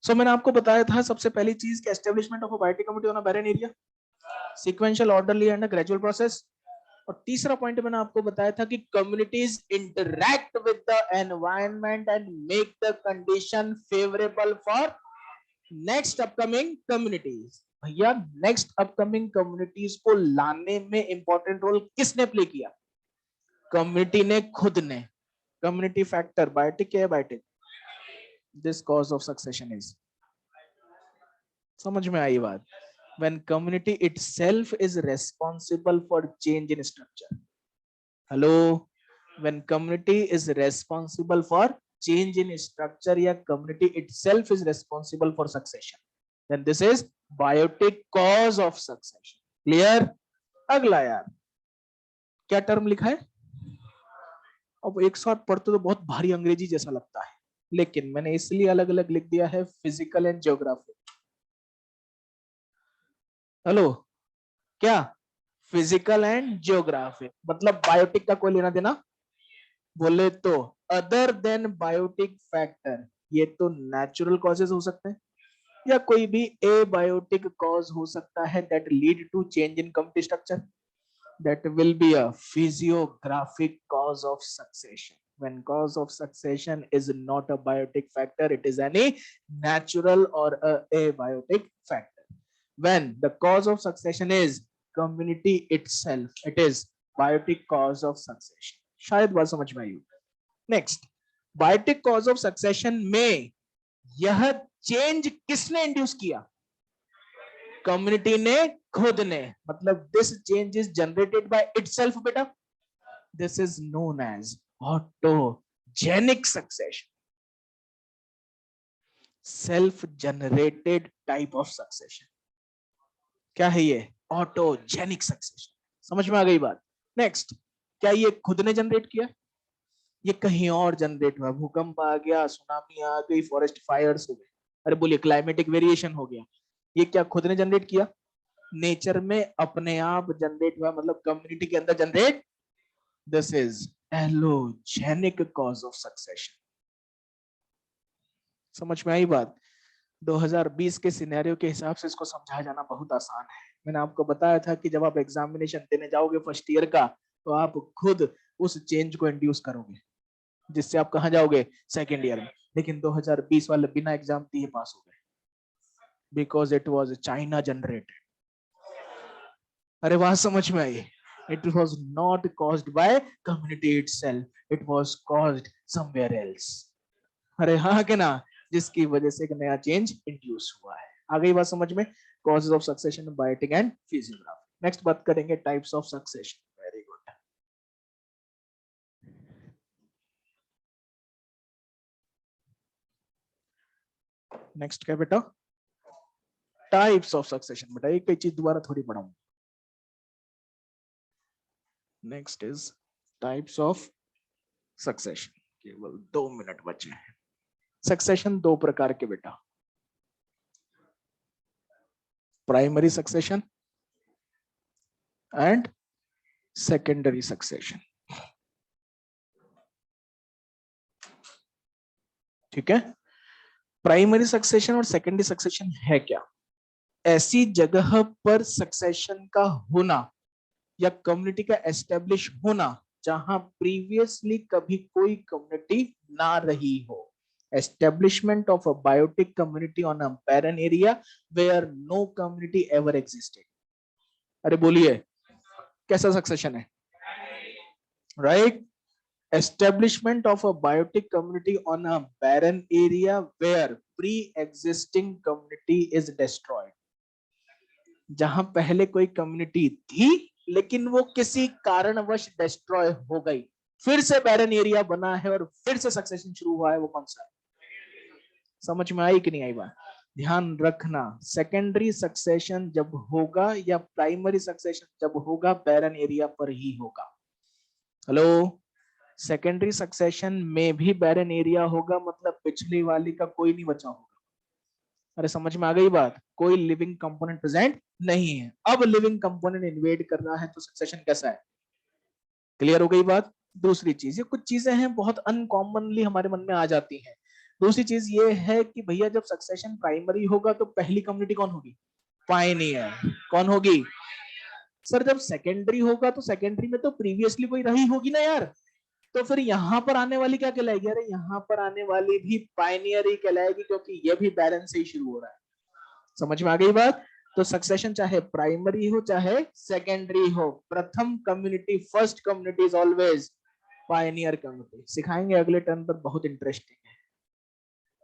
मैंने आपको बताया था सबसे पहली चीज कि establishment of a biotic community on a barren area, sequential, orderly and gradual process. और तीसरा पॉइंट मैंने आपको बताया था कि communities interact with the environment and make the condition favourable for next upcoming communities. भैया नेक्स्ट अपकमिंग कम्युनिटीज को लाने में इंपॉर्टेंट रोल किसने प्ले किया? कम्युनिटी ने खुद ने। कम्युनिटी फैक्टर बायोटिक क्या है? Biotic this cause of succession is. समझ में आई बात? when community itself is responsible for change in structure. Hello, when community is responsible for change in structure या community itself is responsible for succession, then this is biotic cause of succession. Clear? अगला यार, क्या term लिखा है? अब एक साथ पढ़ते तो बहुत भारी अंग्रेजी जैसा लगता है, लेकिन मैंने इसलिए अलग अलग लिख दिया है, फिजिकल एंड ज्योग्राफी। हेलो, क्या? फिजिकल एंड ज्योग्राफी मतलब बायोटिक का कोई लेना देना? बोले तो अदर देन बायोटिक फैक्टर, ये तो नेचुरल कॉजेज हो सकते हैं या कोई भी एबायोटिक कॉज हो सकता है that lead to change in community structure, that will be a physiographic cause of succession. when cause of succession is not a biotic factor, it is any natural or a abiotic factor. When the cause of succession is community itself, it is biotic cause of succession. शायद बात समझ में आई। Next, biotic cause of succession में यह change किसने induce किया? Community ने खुद ने। मतलब this change is generated by itself बेटा, this is known as autogenic succession, self generated type of succession. क्या है ये? Autogenic succession. समझ में आ गई बात? नेक्स्ट, क्या ये खुद ने जनरेट किया? ये कहीं और जनरेट हुआ, भूकंप आ गया, सुनामी आ गई, फॉरेस्ट फायर्स हो गए, अरे बोलिए क्लाइमेटिक वेरिएशन हो गया, ये क्या खुद ने जनरेट किया? नेचर में अपने आप जनरेट हुआ, मतलब कम्युनिटी के अंदर generate. This is allogenic cause of succession. समझ में आई बात? 2020 के सिनेरियो के हिसाब से इसको समझाया जाना बहुत आसान है। मैंने आपको बताया था कि जब आप एग्जामिनेशन देने जाओगे फर्स्ट ईयर का, तो आप खुद उस चेंज को इंड्यूस करोगे, जिससे आप कहां जाओगे? सेकेंड ईयर में। लेकिन 2020 वाले बिना एग्जाम दिए पास हो गए, because it was China generated. अरे बात समझ में आई? It was not caused by community itself, it was caused somewhere else. अरे हाँ के ना, जिसकी वजह से एक नया चेंज इंड्यूस हुआ है। आ गई बात समझ में? Causes of succession, biotic and physiography. Next बात करेंगे types of succession. Very good. Next क्या बेटा? Types of succession. बेटा एक ही चीज दोबारा थोड़ी पढ़ाऊंगा। Next is types of succession. केवल 2 मिनट बचे हैं। सक्सेशन दो प्रकार के बेटा, primary succession and secondary succession. ठीक है? प्राइमरी सक्सेशन और सेकेंडरी सक्सेशन है क्या? ऐसी जगह पर सक्सेशन का होना या कम्युनिटी का एस्टेब्लिश होना जहां प्रीवियसली कभी कोई कम्युनिटी ना रही हो। Establishment of a biotic community on a barren area where no community ever existed। अरे बोलिए, कैसा सक्सेशन है? Right? establishment of a biotic community on a barren area where pre-existing community is destroyed। जहां पहले कोई कम्युनिटी थी लेकिन वो किसी कारणवश डिस्ट्रॉय हो गई, फिर से बैरन एरिया बना है और फिर से सक्सेशन शुरू हुआ है, वो कौन सा है? समझ में आई कि नहीं आई बात? ध्यान रखना, सेकेंडरी सक्सेशन जब होगा या प्राइमरी सक्सेशन जब होगा, बैरन एरिया पर ही होगा। हेलो, सेकेंडरी सक्सेशन में भी बैरन एरिया होगा, मतलब पिछली वाली का कोई नहीं बचा होगा। अरे समझ में आ गई बात? कोई लिविंग कंपोनेंट प्रेजेंट नहीं है। अब लिविंग कंपोनेंट इन्वेड कर रहा है तो सक्सेशन कैसा है? क्लियर हो गई बात? दूसरी चीज, ये कुछ चीजें हैं बहुत अनकॉमनली हमारे मन में आ जाती हैं। दूसरी चीज ये है कि भैया जब सक्सेशन प्राइमरी होगा तो पहली कम्युनिटी कौन होगी? पायनियर। कौन होगी? सर जब सेकेंडरी होगा तो सेकेंडरी में तो प्रीवियसली कोई रही होगी ना यार, तो फिर यहाँ पर आने वाली क्या कहलाएगी? अरे यहाँ पर आने वाली भी पायनियर ही कहलाएगी, क्योंकि ये भी बैलेंस से ही शुरू हो रहा है। समझ में आ गई बात? तो सक्सेशन चाहे प्राइमरी हो चाहे सेकेंडरी हो, प्रथम community, first community is always Pioneer community. सिखाएंगे अगले टर्न पर, बहुत इंटरेस्टिंग।